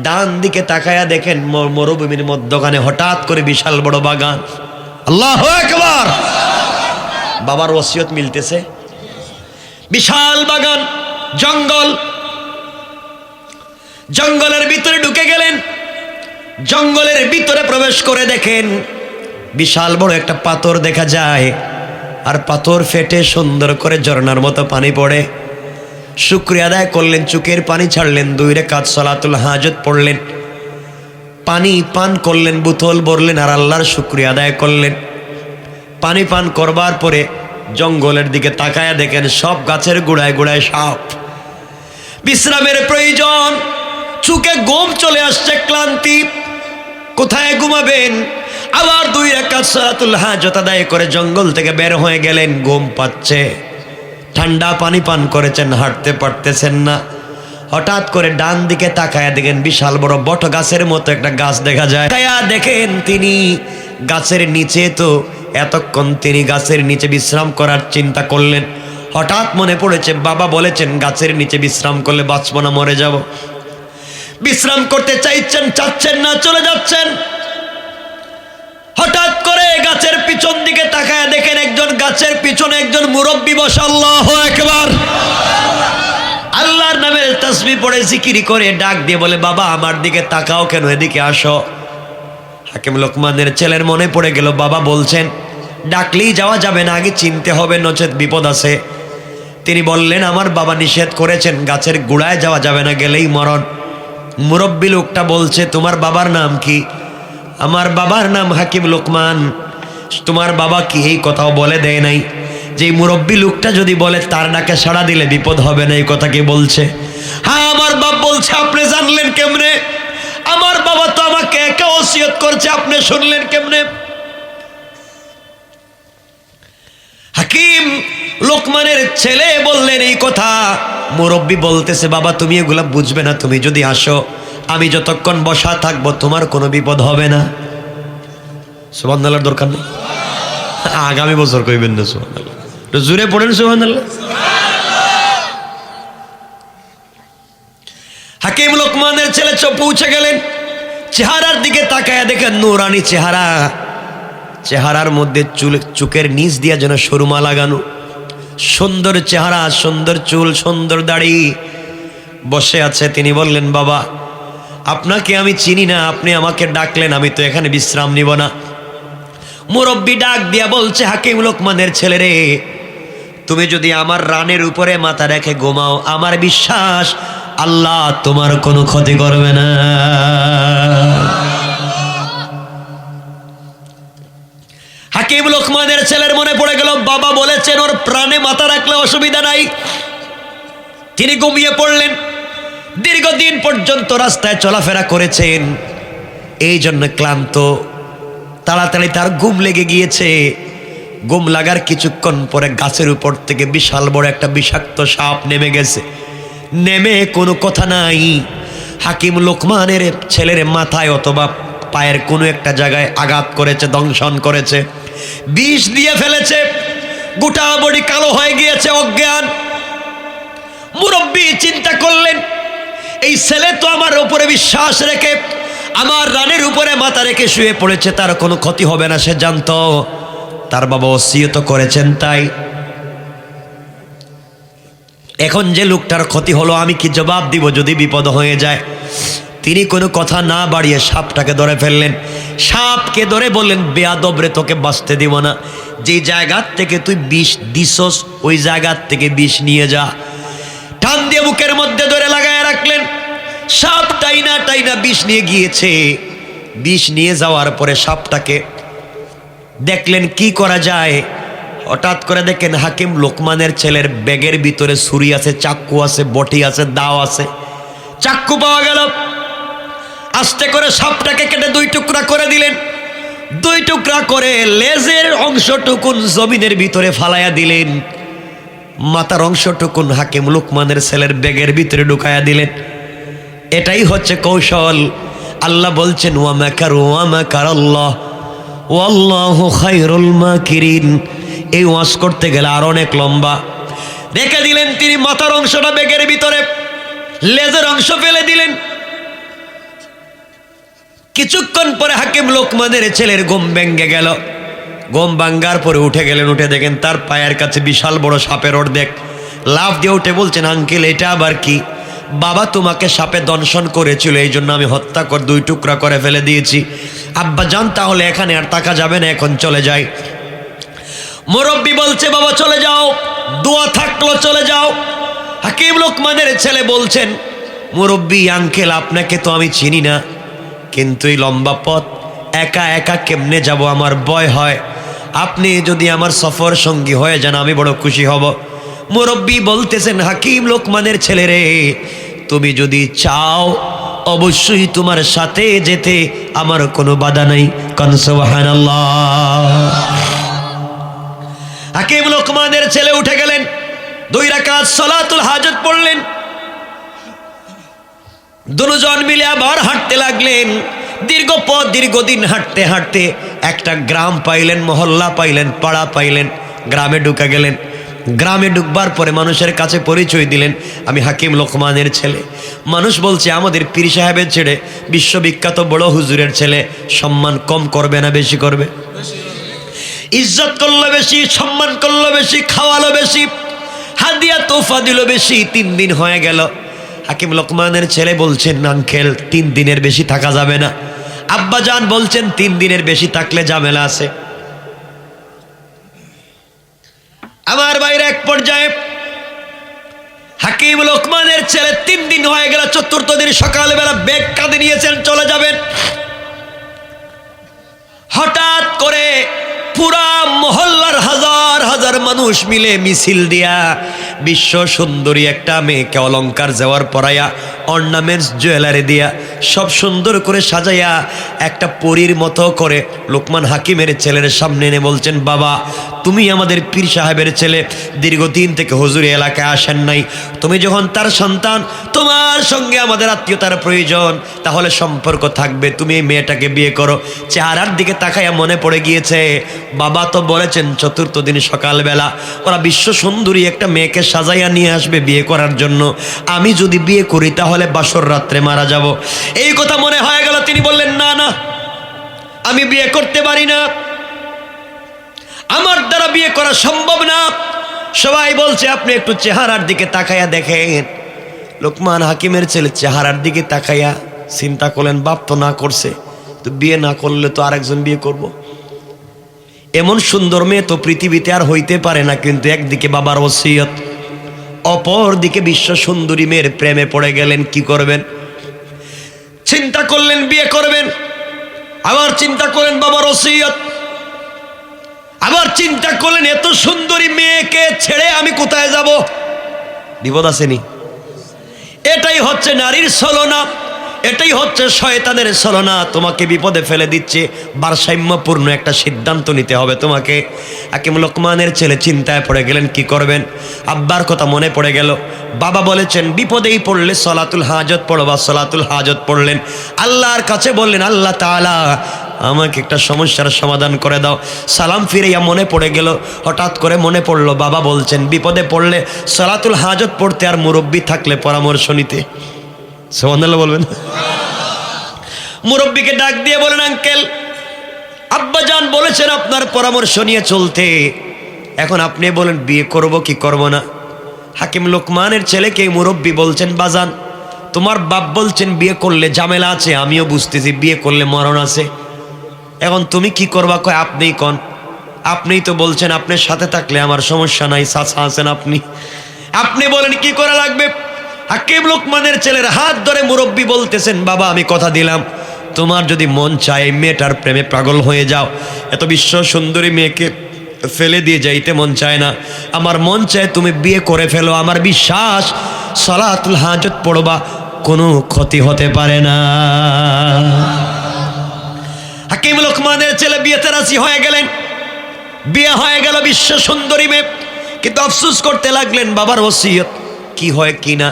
ডান দিকে তাকায়া দেখেন মরুভূমির মধ্যখানে হঠাৎ করে বিশাল বড় বাগান। আল্লাহু আকবার। বাবার ওসিয়ত মিলতেছে। বিশাল বাগান, জঙ্গল, জঙ্গলের ভিতরে ঢুকে গেলেন। জঙ্গলের ভিতরে প্রবেশ করে দেখেন বিশাল বড় একটা পাথর দেখা যায়, আর পাথর ফেটে সুন্দর করে ঝর্ণার মতো পানি পড়ে। শুকরিয়া আদায় করলেন, চোখের পানি ছাড়লেন, 2 রাকাত সালাতুল হাজত পড়লেন, পানি পান করলেন, বোতল ভরলেন আর আল্লাহর শুকরিয়া আদায় করলেন। পানি পান করবার পরে জঙ্গলের দিকে তাকায়া দেখেন সব গাছের গোড়ায় গোড়ায় সাপ। বিশ্রামের প্রয়োজন, চোখে ঘুম চলে আসছে, ক্লান্তি, কোথায় ঘুমাবেন? আবার 2 রাকাত সালাতুল হাজত আদায় করে জঙ্গল থেকে বের হয়ে গেলেন। ঘুম পাচ্ছে, ঠান্ডা পানি পান করেছেন, হাঁটতে পারতেছেন না। হঠাৎ করে ডান দিকে তাকায়া দেখেন বিশাল বড় বট গাছের মতো একটা গাছ দেখা যায়। তাকায়া দেখেন তিনি গাছের নিচে, তো এতক্ষণ তিনি গাছের নিচে বিশ্রাম করার চিন্তা করলেন। হঠাৎ মনে পড়েছে বাবা বলেছেন গাছের নিচে বিশ্রাম করলে বাঁচবো না, মরে যাব। বিশ্রাম করতে চাচ্ছেন না, চলে যাচ্ছেন। হঠাৎ করে গাছের পিছন দিকে তাকায়া দেখেন একজন গাছের পিছনে একজন মুরব্বি বসা। আল্লাহু আকবার। আল্লাহর নামের তাসবিহ পড়ে জিকির করে ডাক দিয়ে বলে বাবা আমার দিকে তাকাও কেন, এদিকে আসো। হাকিম লোকমানের ছেলের মনে পড়ে গেল বাবা বলছেন ডাকলেই যাওয়া যাবে না, আগে চিনতে হবে, নচেত বিপদ আছে। তিনি বললেন আমার বাবা নিষেধ করেছেন, গাছের গোড়ায় যাওয়া যাবে না, গেলেই মরণ। মুরব্বী লোকটা বলছে তোমার বাবার নাম কি? আমার বাবার নাম হাকিম লোকমান। তোমার বাবা কি এই কথাও বলে দেয় নাই যে মুরব্বী লোকটা যদি বলে তার ডাকে সাড়া দিলে বিপদ হবে না? এই কথা কি বলছে? হ্যাঁ আমার বাপ বলছে। আপনি জানলেন কেমনে? আমার বাবা তো আমাকে একা ওসিয়ত করছে, আপনি শুনলেন কেমনে? হাকিম লোকমানের ছেলে বললেন এই কথা। মুরব্বী বলতেছে বাবা তুমি এগুলা বুঝবে না, তুমি যদি আসো আমি যতক্ষণ বসা থাকবো তোমার কোনো বিপদ হবে না। সুবহানাল্লাহর দরকার নেই, আগামী বছর কইবেন না সুবহানাল্লাহ, জোরে পড়েন সুবহানাল্লাহ। হাকিম লোকমানের ছেলে পৌঁছে গেলেন, চেহারার দিকে তাকায়া দেখেন নূরানি চেহারা, চেহারার মধ্যে চুলের নিচ দিয়া যেন সুরমা লাগানো, সুন্দর চেহারা, সুন্দর চুল, সুন্দর দাড়ি, বসে আছে। তিনি বললেন বাবা আপনাকে আমি চিনি না, আপনি আমাকে ডাকলেন, আমি তো এখানে বিশ্রাম নিব না। মুরব্বী ডাক দিয়া বলছে হাকিম লোকমানের ছেলে রে, তুমি যদি আমার রানের উপরে মাথা রেখে ঘুমাও আমার বিশ্বাস আল্লাহ তোমার কোনো ক্ষতি করবে না। হাকিম লোকমানের ছেলের মনে পড়ে গেল বাবা বলেছেন ওর প্রাণে মাথা রাখলে অসুবিধা নাই। তিনি ঘুমিয়ে পড়লেন। দীর্ঘদিন পর্যন্ত রাস্তায় চলাফেরা করেছেন, এই জন্য ক্লান্ত, তাড়াতাড়ি তার ঘুম লেগে গিয়েছে। ঘুম লাগার কিছুক্ষণ পরে গাছের উপর থেকে বিশাল বড় একটা বিষাক্ত সাপ নেমে গেছে। নেমে কোনো কথা নাই, হাকিম লোকমানের ছেলের মাথায় অথবা পায়ের কোনো একটা জায়গায় আঘাত করেছে, দংশন করেছে, বিষ দিয়ে ফেলেছে, গোটা বডি কালো হয়ে গিয়েছে, অজ্ঞান। মুরব্বী চিন্তা করলেন এই ছেলে তো আমার উপরে বিশ্বাস রেখে আমার রানের উপরে মাথা রেখে শুয়ে পড়েছে, তার কোনো ক্ষতি হবে না, সে জানতো তার বাবা ওসিয়ত করেছেন। তাই এখন যে লোকটার ক্ষতি হলো আমি কি জবাব দিব যদি বিপদ হয়ে যায়? তিনি কোনো কথা না বাড়িয়ে সাপটাকে ধরে ফেললেন। সাপকে ধরে বললেন, বেয়াদবরে, তোকে বাঁচতে দিব না, যে জায়গার থেকে তুই বিষ দিছস ওই জায়গার থেকে বিষ নিয়ে যা। টান দিয়ে বুকের মধ্যে ধরে লাগায় রাখলেন। সাপ টাইনা টাইনা বিষ নিয়ে গিয়েছে। বিষ নিয়ে যাওয়ার পরে সাপটাকে দেখলেন কি করা যায়। হঠাৎ করে দেখেন হাকিম লোকমানের ছেলের ব্যাগের ভিতরে ছুরি আছে, চাক্কু আছে, বটি আছে, দাও আছে। চাক্কু পাওয়া গেল। আস্তে করে সাপটাকে কেটে 2 টুকরা করে দিলেন। 2 টুকরা করে লেজের অংশটুকুন জমিনের ভিতরে ফালাইয়া দিলেন। মাথার অংশটুকুন হাকিম লোকমানের ছেলের ব্যাগের ভিতরে ঢুকাইয়া দিলেন। এটাই হচ্ছে কৌশল। আল্লাহ বলছেন, ওয়া মাকারু ওয়া মাকারাল্লাহ ওয়াল্লাহু খায়রুল মাকিরিন। এই ওয়াজ করতে গেলে আর অনেক লম্বা। রেখে দিলেন তিনি মাথার অংশটা ব্যাগের ভিতরে, লেজের অংশ ফেলে দিলেন। কিছুক্ষণ পরে হাকিম লোকমানের ছেলের ঘুম ভেঙে গেল। ঘুম ভাঙ্গার পরে উঠে গেলেন। উঠে দেখেন তার পায়ের কাছে বিশাল বড় সাপের অর্ধেক। লাফ দিয়ে উঠে বলছেন, আঙ্কেল এটা আবার কি? বাবা তোমাকে সাপে দংশন করেছিল, এই জন্য আমি হত্যা করে 2 টুকরা করে ফেলে দিয়েছি। আব্বা জান, তাহলে এখানে আর থাকা যাবে না, এখন চলে যাই। মুরব্বি বলছে, বাবা চলে যাও, দোয়া থাকলো চলে যাও। হাকিম লোকমানের ছেলে বলছেন, মুরব্বি আঙ্কেল, আপনাকে তো আমি চিনি না, কিন্তু এই লম্বা পথ একা একা কেমনে যাব, আমার ভয় হয়। আপনি যদি আমার সফর সঙ্গী হয়ে যান আমি বড় খুশি হব। মুরব্বি বলতেছেন, হাকিম লোকমানের ছেলে রে, তুমি যদি চাও অবশ্যই তোমার সাথে যেতে আমার কোনো বাধা নাই। কান সুবহানাল্লাহ। হাকিম লোকমানের ছেলে উঠে গেলেন, 2 রাকাত সালাতুল হাজত পড়লেন। দুজন মিলে আবার হাঁটতে লাগলেন। দীর্ঘ পথ, দীর্ঘদিন হাঁটতে হাঁটতে একটা গ্রাম পাইলেন, মহল্লা পাইলেন, পাড়া পাইলেন। গ্রামে ঢুকে গেলেন। গ্রামে ঢুকবার পরে মানুষের কাছে পরিচয় দিলেন, আমি হাকিম লোকমানের ছেলে। মানুষ বলছে, আমাদের পীর সাহেবের ছেলে, বিশ্ববিখ্যাত বড় হুজুরের ছেলে। সম্মান কম করবে না বেশি করবে? ইজ্জত করলো বেশি, সম্মান করলো বেশি, খাওয়ালো বেশি, হাদিয়া তোফা দিল বেশি। 3 দিন হয়ে গেল। হাকিম লোকমানের ছেলে বলছেন, আঙ্কেল 3 দিনের বেশি থাকা যাবে না। আব্বা জান বলছেন, 3 দিনের বেশি থাকলে ঝামেলা আছে। আমার বাইরে এক পর্যায়ে হাকিম লোকমানের ছেলে 3 দিন হয়ে গেল, 4র্থ দিন সকালবেলা ব্যাগ কাঁধে নিয়েছেন, চলে যাবেন। হঠাৎ করে পুরা মহল্লার হাজার হাজার মানুষ মিলে মিছিল দিয়া বিশ্ব সুন্দরী একটা মেয়েকে অলংকার জেওয়ার পরাইয়া, অর্নামেন্টস জুয়েলারি দিয়া সব সুন্দর করে সাজাইয়া একটা পরীর মতো করে লোকমান হাকিমের ছেলের সামনে এনে বলছেন, বাবা তুমি আমাদের পীর সাহেবের ছেলে, দীর্ঘদিন থেকে হুজুরি এলাকায় আসেন নাই, তুমি যখন তার সন্তান, তোমার সঙ্গে আমাদের আত্মীয়তার প্রয়োজন, তাহলে সম্পর্ক থাকবে, তুমি এই মেয়েটাকে বিয়ে করো। চেহারার দিকে তাকাইয়া মনে পড়ে গিয়েছে, বাবা তো বলেছেন 4র্থ দিন সকালবেলা ওরা বিশ্ব সুন্দরী একটা মেয়েকে সাজাইয়া নিয়ে আসবে বিয়ে করার জন্য। আমি যদি বিয়ে করি তাহলে বাসর রাত্রে মারা যাব। এই কথা মনে হয়ে গেল। তিনি বললেন, না না, আমি বিয়ে করতে পারি না, আমার দ্বারা বিয়ে করা সম্ভব না। সবাই বলছে, আপনি একটু চেহারার দিকে তাকাইয়া দেখেন। লোকমান হাকিমের ছেলে চেহারার দিকে তাকাইয়া চিন্তা করলেন, বাপ তো না করছে, তো বিয়ে না করলে তো আরেকজন বিয়ে করব। এমন সুন্দর মেয়ে তো পৃথিবীতে আর হইতে পারে না। কিন্তু একদিকে বাবার ওসিয়ত, অপর দিকে বিশ্ব সুন্দরী মেয়ের প্রেমে পড়ে গেলেন। কি করবেন? চিন্তা করলেন বিয়ে করবেন, আবার চিন্তা করলেন বাবার ওসিয়ত, আবার চিন্তা করলেন এত সুন্দরী মেয়েকে ছেড়ে আমি কোথায় যাব? বিপদ আসেনি? এটাই হচ্ছে নারীর ছলনা, এটাই হচ্ছে শয়তানের ছলনা। তোমাকে বিপদে ফেলে দিচ্ছে। ভারসাম্যপূর্ণ একটা সিদ্ধান্ত নিতে হবে তোমাকে। হাকিম লোকমানের ছেলে চিন্তায় পড়ে গেলেন, কি করবেন? আব্বার কথা মনে পড়ে গেল। বাবা বলেছেন, বিপদেই পড়লে সলাতুল হাজত পড়বা। সলাতুল হাজত পড়লেন, আল্লাহর কাছে বললেন, আল্লাহ তাআলা আমাকে একটা সমস্যার সমাধান করে দাও। সালাম ফিরাইয়া মনে পড়ে গেল। হঠাৎ করে মনে পড়লো, বাবা বলছেন বিপদে পড়লে সলাতুল হাজত পড়তে, আর মুরব্বি থাকলে পরামর্শ নিতে। সুবহানাল্লাহ বলবেন। মুরব্বিকে ডাক দিয়ে বলেন, আঙ্কেল আব্বাজান বলেছেন আপনার পরামর্শ নিয়ে চলতে, এখন আপনি বলেন বিয়ে করব কি করব না। হাকিম লোকমানের ছেলেকে মুরব্বি বলছেন, বাজান তোমার বাপ বলছেন বিয়ে করলে ঝামেলা আছে, আমিও বুঝতেছি বিয়ে করলে মরণ আছে, এখন তুমি কি করবা? কয় আপনিই কন, আপনিই তো বলছেন আপনার সাথে থাকলে আমার সমস্যা নাই, চাচা আছেন আপনি, আপনি বলেন কি করা লাগবে। হাকিম লোকমানের ছেলের হাত ধরে মুরব্বী বলতেছেন, বাবা আমি কথা দিলাম, তোমার যদি মন চায় মেয়েটার প্রেমে পাগল হয়ে যাও, এত বিশ্ব সুন্দরী মেয়েকে ফেলে দিয়ে যাইতে মন চায় না, আমার মন চায় তুমি বিয়ে করে ফেলো, আমার বিশ্বাস সালাতুল হাজত পড়বা, কোনো ক্ষতি হতে পারে না। হাকিম লোকমানের ছেলে বিয়েতে রাজি হয়ে গেলেন, বিয়ে হয়ে গেল বিশ্ব সুন্দরী মেয়ে, কিন্তু আফসোস করতে লাগলেন বাবার ওসিয়ত কি হয় কি না।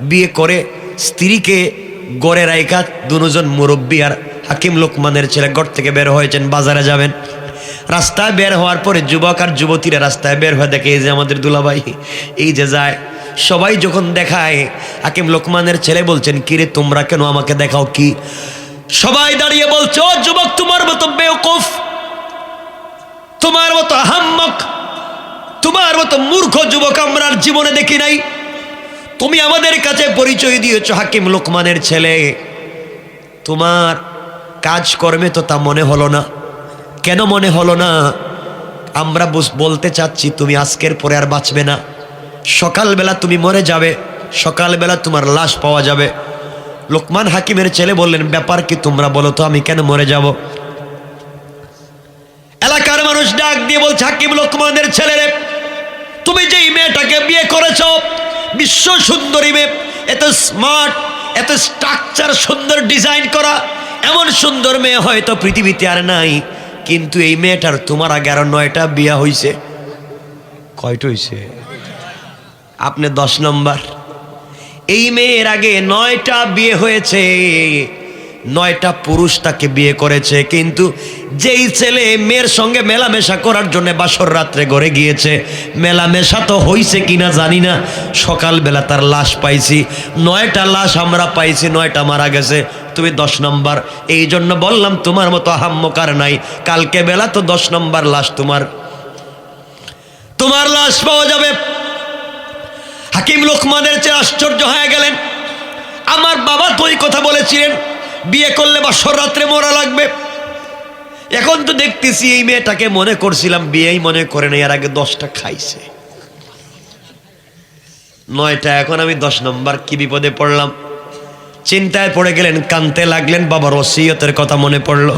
বিয়ে করে স্ত্রীকে গড়ে রাইখা দুজন মুরব্বী আর হাকিম লোকমানের ছেলে ঘর থেকে বের হয়েছেন, বাজারে যাবেন। রাস্তায় বের হওয়ার পরে যুবক আর যুবতীরা রাস্তায় বের হয়ে দেখে এই যে আমাদের দুলাভাই এই যে যায়, সবাই যখন দেখায় হাকিম লোকমানের ছেলে বলছেন, কিরে তোমরা কেন আমাকে দেখাও কি? সবাই দাঁড়িয়ে বলছে, ও যুবক তোমার মতো বেওকুফ, তোমার মতো আহাম্মক, তোমার মতো মূর্খ যুবক আমরা আর জীবনে দেখি নাই, তুমি আমাদের কাছে পরিচয় দিয়েছ হাকিম লোকমানের ছেলে, তোমার কাজকর্মে তো তা মনে হলো না। কেন মনে হলো না? আমরা বলতে চাচ্ছি তুমি আজকের পরে আর বাঁচবে না, সকালবেলা তুমি মরে যাবে, সকালবেলা তোমার লাশ পাওয়া যাবে। লোকমান হাকিমের ছেলে বললেন, ব্যাপার কি তোমরা বলো তো, আমি কেন মরে যাব? এলাকার মানুষ ডাক দিয়ে বলছে, হাকিম লোকমানের ছেলেরে, তুমি যেই মেয়েটাকে বিয়ে করেছ বিশ্ব সুন্দরী মেয়ে, এত স্মার্ট, এত স্ট্রাকচার সুন্দর ডিজাইন করা, এমন সুন্দর মেয়ে হয়তো পৃথিবীতে আর নাই, কিন্তু এই মেয়েটার তোমার আগে আরো 9টা বিয়ে হয়েছে। কয়টা হয়েছে? আপনি 10 নম্বর। এই মেয়ের আগে 9টা বিয়ে হয়েছে, 9টা পুরুষ তাকে বিয়ে করেছে, কিন্তু যেই ছেলে মেয়ের সঙ্গে মেলামেশা করার জন্য বাসর রাত্রে ঘরে গিয়েছে, মেলামেশা তো হয়েছে কিনা জানি না, সকালবেলা তার লাশ পাইছি, 9টা লাশ আমরা পাইছি, 9টা মারা গেছে, তুমি 10 নম্বর। এই জন্য বললাম তোমার মতো আহাম্মকার নাই, কালকে বেলা তো 10 নম্বর লাশ তোমার লাশ পাওয়া যাবে। হাকিম লোকমানের চেয়ে আশ্চর্য হয়ে গেলেন, আমার বাবা তো এই কথা বলেছিলেন বিয়ে করলে বাসর রাত্রে মরা লাগবে, এখন তো দেখতেছি এই মেয়েটাকে মনে করছিলাম বিয়েই মনে করে নাই, এর আগে 10টা খাইছে, 9টা, এখন আমি 10 নম্বর, কি বিপদে পড়লাম। চিন্তায় পড়ে গেলেন, কানতে লাগলেন, বাবার ওসিয়তের কথা মনে পড়লো।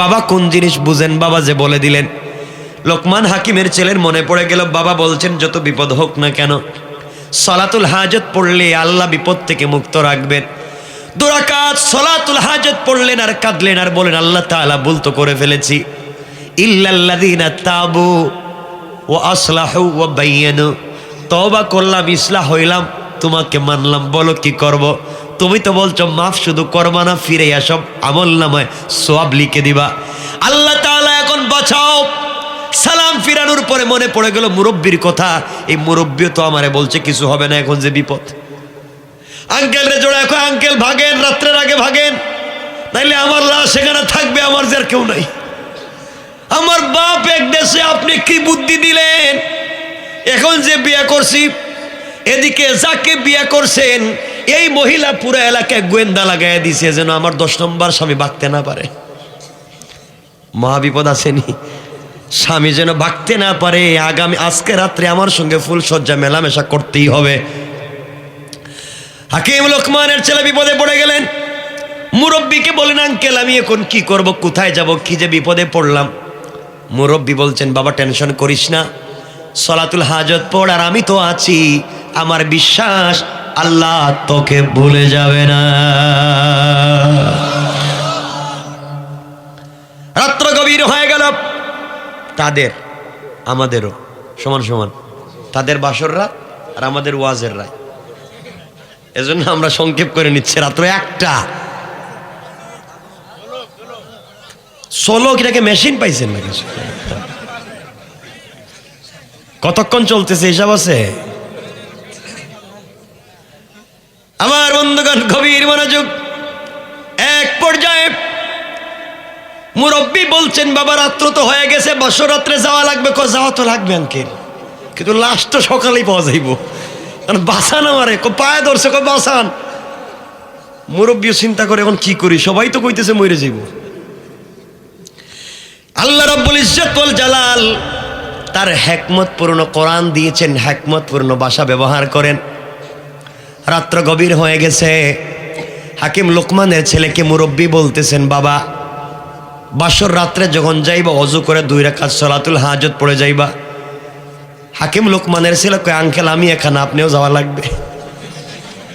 বাবা কোন জিনিস বুঝেন, বাবা যে বলে দিলেন। লোকমান হাকিমের ছেলের মনে পড়ে গেল, বাবা বলছেন যত বিপদ হোক না কেন সালাতুল হাজত পড়লে আল্লাহ বিপদ থেকে মুক্ত রাখবেন। 2 রাকাত সালাতুল হাজত পড়লেন আর কাঁদলেন আর বলেন, আল্লাহ তাআলা ভুল তো করে ফেলেছি, ইল্লাল্লাযীনা তাবু ওয়া আসলাহু ওয়া বায়্যানু, তওবা করলাম, ইসলাহ হইলাম, তোমাকে মানলাম, বলো কি করব? তুমি তো বলছো মাফ শুধু করবা না, ফিরে সব আমল নামায় সওয়াব লিখে দিবা। আল্লাহ তাআলা এখন বাঁচাও। সালাম ফিরানোর পরে মনে পড়ে গেল মুরব্বীর কথা, এই মুরব্বীও তো আমারে বলছে কিছু হবে না, এখন যে বিপদ। আঙ্কেল রে জোড়া, এখন আঙ্কেল ভাগেন, রাত্রের আগে ভাগেন, নাইলে আমার লাশ সেখানে থাকবে, আমার যে আর কেউ নাই। আমার বাপ এক দেশে, আপনি কি বুদ্ধি দিলেন? এখন যে বিয়ে করছি, এদিকে যাকে বিয়ে করছেন এই মহিলা পুরো এলাকায় গোয়েন্দা লাগাই দিছে যেন আমার 10 নম্বর স্বামী ভাগতে না পারে। মহাবিপদ আসেনি, স্বামী যেন ভাগতে না পারে, আজকে রাত্রে আমার সঙ্গে ফুল সজ্জা মেলামেশা করতেই হবে। হাকিম লোকমানের ছেলে বিপদে পড়ে গেলেন, মুরব্বীকে বলেন, আঙ্কেল আমি এখন কি করব, কোথায় যাব, কি যে বিপদে পড়লাম। মুরব্বী বলছেন, বাবা টেনশন করিস না, সালাতুল হাজত পড়, আর আমি তো আছি, আমার বিশ্বাস আল্লাহ তোকে ভুলে যাবে না। রাত্র গভীর হয়ে গেল, তাদের আমাদেরও সমান সমান, তাদের বাসর রাত আর আমাদের ওয়াজের রাত, এজন্য আমরা সংক্ষেপ করে নিচ্ছি। রাত্র 1টা। সোলো কিটাকে মেশিন পাইছেন না কিছু? কতক্ষণ চলতেছে হিসাব আছে? আমার বন্ধুগণ গভীর মনোযোগ। এক পর্যায়ে মুরব্বী বলছেন, বাবা রাত্র তো হয়ে গেছে, বছর রাত্রে যাওয়া লাগবে। যাওয়া তো লাগবে আঙ্কেল, কিন্তু লাশ তো সকালেই পাওয়া যাইব, কারণ বাঁচান আমারে, পায়ে ধরছে, বাঁচান। মুরব্বীও চিন্তা করে এখন কি করি, সবাই তো কইতেছে মরে যাইব। আল্লাহ রাব্বুল ইজ্জত ওয়াল জালাল তার হিকমতপূর্ণ কোরআন দিয়েছেন, হিকমতপূর্ণ ভাষা ব্যবহার করেন। রাত্র গভীর হয়ে গেছে, হাকিম লোকমানের ছেলেকে মুরব্বী বলতেছেন, বাবা বাসর রাত্রে যখন যাইবা অজু করে 2 রাকাত সালাতুল হাজত পড়ে যাইবা। হাকিম লোকমানের ছেলে কয়, আঙ্কেল আমি এখানে, আপনিও যাওয়া লাগবে।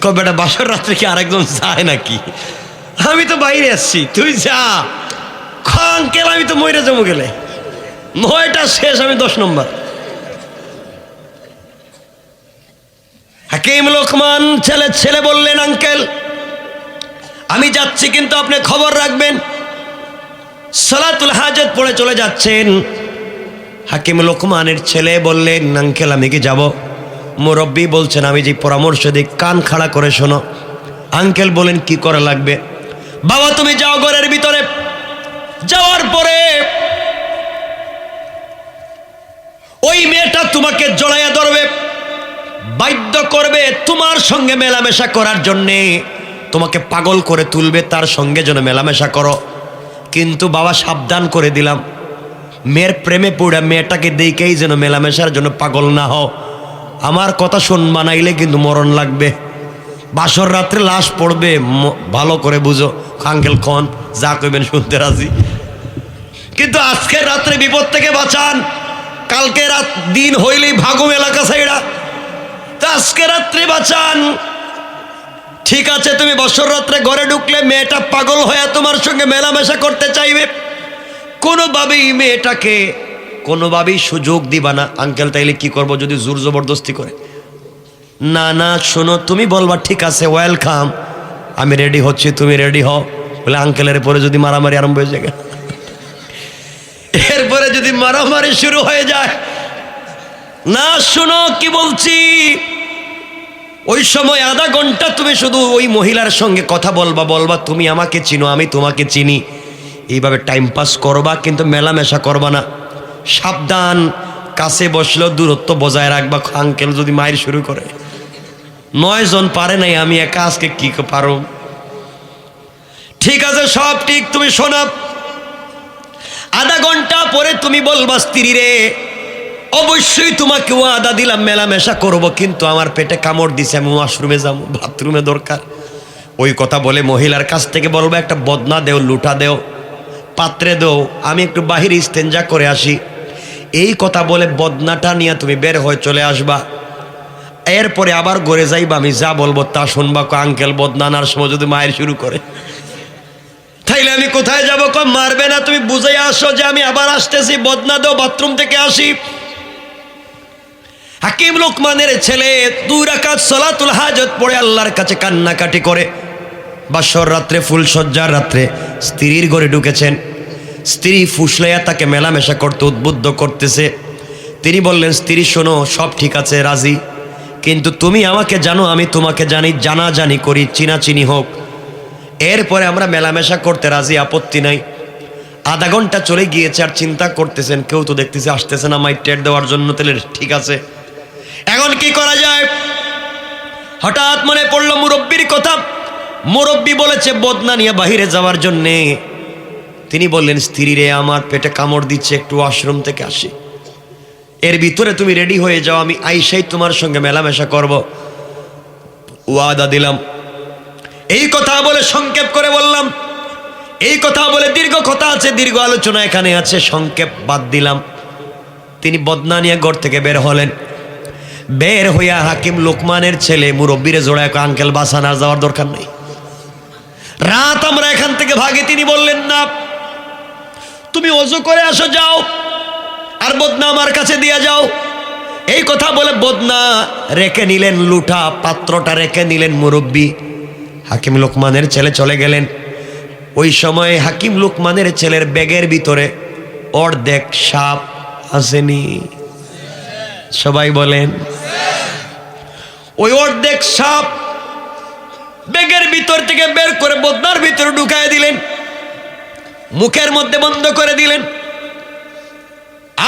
কয় বেটা বাসর রাত্রে কি আরেকজন যায় নাকি, আমি তো বাইরে আসছি, তুই যা। আঙ্কেল আমি তো মরে যাবো গেলে, 9টা শেষ, আমি 10 নম্বর। হাকিম লোকমান ছেলে বললেন, আঙ্কেল আমি যাচ্ছি, কিন্তু আপনি খবর রাখবেন সালাতুল হাজত পড়ে চলে যাচ্ছেন। হাকিম লোকমানের ছেলে বললেন, আঙ্কেল আমি কি যাব? মুরব্বী বলছেন, আমি যে পরামর্শ দিই কান খাড়া করে শোনো। আঙ্কেল বলেন, কি করা লাগবে? বাবা তুমি যাও ঘরের ভিতরে, যাওয়ার পরে ওই মেয়েটা তোমাকে জড়াইয়া ধরবে, বাধ্য করবে তোমার সঙ্গে মেলামেশা করার জন্যে, তোমাকে পাগল করে তুলবে, তার সঙ্গে যেন মেলামেশা করো। কিন্তু বাবা সাবধান করে দিলাম, মেয়ের প্রেমে পড়ে মেয়েটাকে দেখেই যেন মেলামেশার জন্য পাগল না হও। আমার কথা শুনবা, নাইলে কিন্তু মরণ লাগবে। বাসর রাত্রে লাশ পড়বে, ভালো করে বুঝো। আঙ্কেল খন যা কইবেন শুনতে রাজি, কিন্তু আজকের রাত্রে বিপদ থেকে বাঁচান, কালকে রাত দিন হইলেই ভাগুম এলাকা সাইডা, তা আজকে রাত্রে বাঁচান। ঠিক আছে, তুমি বছর রাত্রে ঘরে ঢুকলে মেয়েটা পাগল হয়ে তোমার সঙ্গে মেলামেশা করতে চাইবে, কোনোভাবেই মেয়েটাকে কোনোভাবেই সুযোগ দিবা না। আঙ্কেল তাইলে কি করব যদি জোর জবরদস্তি করে? না না শোনো, তুমি বলবা ঠিক আছে ওয়েলকাম, আমি রেডি হচ্ছি, তুমি রেডি হও। বলে আঙ্কেলের পরে যদি মারামারি আরম্ভ হয়ে যায়, এরপরে যদি মারামারি শুরু হয়ে যায়, না শোনো কি বলছি, ওই সময় আধা ঘন্টা তুমি শুধু ওই মহিলার সঙ্গে কথা বলবা, তুমি আমাকে চিনো, আমি তোমাকে চিনি, এইভাবে টাইম পাস করবা, কিন্তু মেলামেশা করবা না। সাবধান, কাছে বসলেও দূরত্ব বজায় রাখবা। আঙ্কেল যদি মায়ের শুরু করে, 9 জন পারে নাই, আমি একা আজকে কি পারো? ঠিক আছে সব ঠিক, তুমি শোনা। আধা ঘন্টা পরে তুমি বলবা, স্ত্রী রে অবশ্যই তোমাকে ওয়াদা দিলাম মেলামেশা করব, কিন্তু আমার পেটে কামড় দিছে, আমি ওয়াশরুমে যাবো, বাথরুমে দরকার। ওই কথা বলে মহিলার কাছ থেকে বলবো, একটা বদনা দেও, লুটা দেও, পাত্রে দেও, আমি একটু বাহিরে ইস্তেঞ্জা করে আসি। এই কথা বলে বদনাটা নিয়ে তুমি বের হয়ে চলে আসবা। এরপরে আবার ঘরে যাইবা, আমি যা বলবো তা শুনবা। আঙ্কেল বদনা আনার সময় যদি মায়ের শুরু করে, তাইলে আমি কোথায় যাবো? মারবে না, তুমি বুঝাই আসো যে আমি আবার আসতেছি, বদনা দেও, বাথরুম থেকে আসি। হাকিম লোকমানের ছেলে 2 রাকাত সালাতুল হাজত পড়ে আল্লাহর কাছে কান্নাকাটি করে। বাসর রাত্রে ফুলসজ্জার রাত্রে স্ত্রীর ঘরে ঢুকেছেন, স্ত্রী ফুসলাইয়া তাকে মেলামেশা করতে উদ্বুদ্ধ করতেছে। তিনি বললেন, স্ত্রী শোনো, সব ঠিক আছে, রাজি, কিন্তু তুমি আমাকে জানো, আমি তোমাকে জানি, জানাজানি করি, চিনাচিনি হোক, এরপরে আমরা মেলামেশা করতে রাজি, আপত্তি নাই। আধা ঘন্টা চলে গিয়েছে, আর চিন্তা করতেছেন কেউ তো দেখতেছে আসতেছে না মাইক টেট দেওয়ার জন্য, তাহলে ঠিক আছে এখন কি করা যায়? হঠাৎ মনে পড়লো মুরব্বীর কথা। মুরব্বী বলেছে বদনা নিয়ে বাহিরে যাওয়ার জন্যে। তিনি বললেন, স্ত্রী রে আমার পেটে কামড় দিচ্ছে, একটু ওয়াশরুম থেকে আসি, এর ভিতরে তুমি রেডি হয়ে যাও, আমি আইসাই তোমার সঙ্গে মেলামেশা করব, ওয়াদা দিলাম। এই কথা বলে সংক্ষেপ করে বললাম, এই কথা বলে দীর্ঘ কথা আছে, দীর্ঘ আলোচনা এখানে আছে, সংক্ষেপ বাদ দিলাম। তিনি বদনা নিয়ে ঘর থেকে বের হলেন। বের হইয়া হাকিম লোকমানের ছেলে মুরব্বীরে জোড়ায়, আঙ্কেল বাসান আর যাওয়ার দরকার নেই, রাত আমরা এখান থেকে ভাগে। তিনি বললেন, না তুমি ওযু করে আসো, যাও, আর বদনা আমার কাছে দিয়া যাও। এই কথা বলে বদনা রেখে নিলেন, লুঠা পাত্রটা রেখে নিলেন মুরব্বী। হাকিম লোকমানের ছেলে চলে গেলেন। ওই সময় হাকিম লোকমানের ছেলের ব্যাগের ভিতরে অর্ধেক সাপ আসেনি? সবাই বলেন। ওই অর্ধেক সাপ ব্যাগের ভিতর থেকে বের করে বদনার ভিতরে ঢুকায় দিলেন, মুখের মধ্যে বন্ধ করে দিলেন।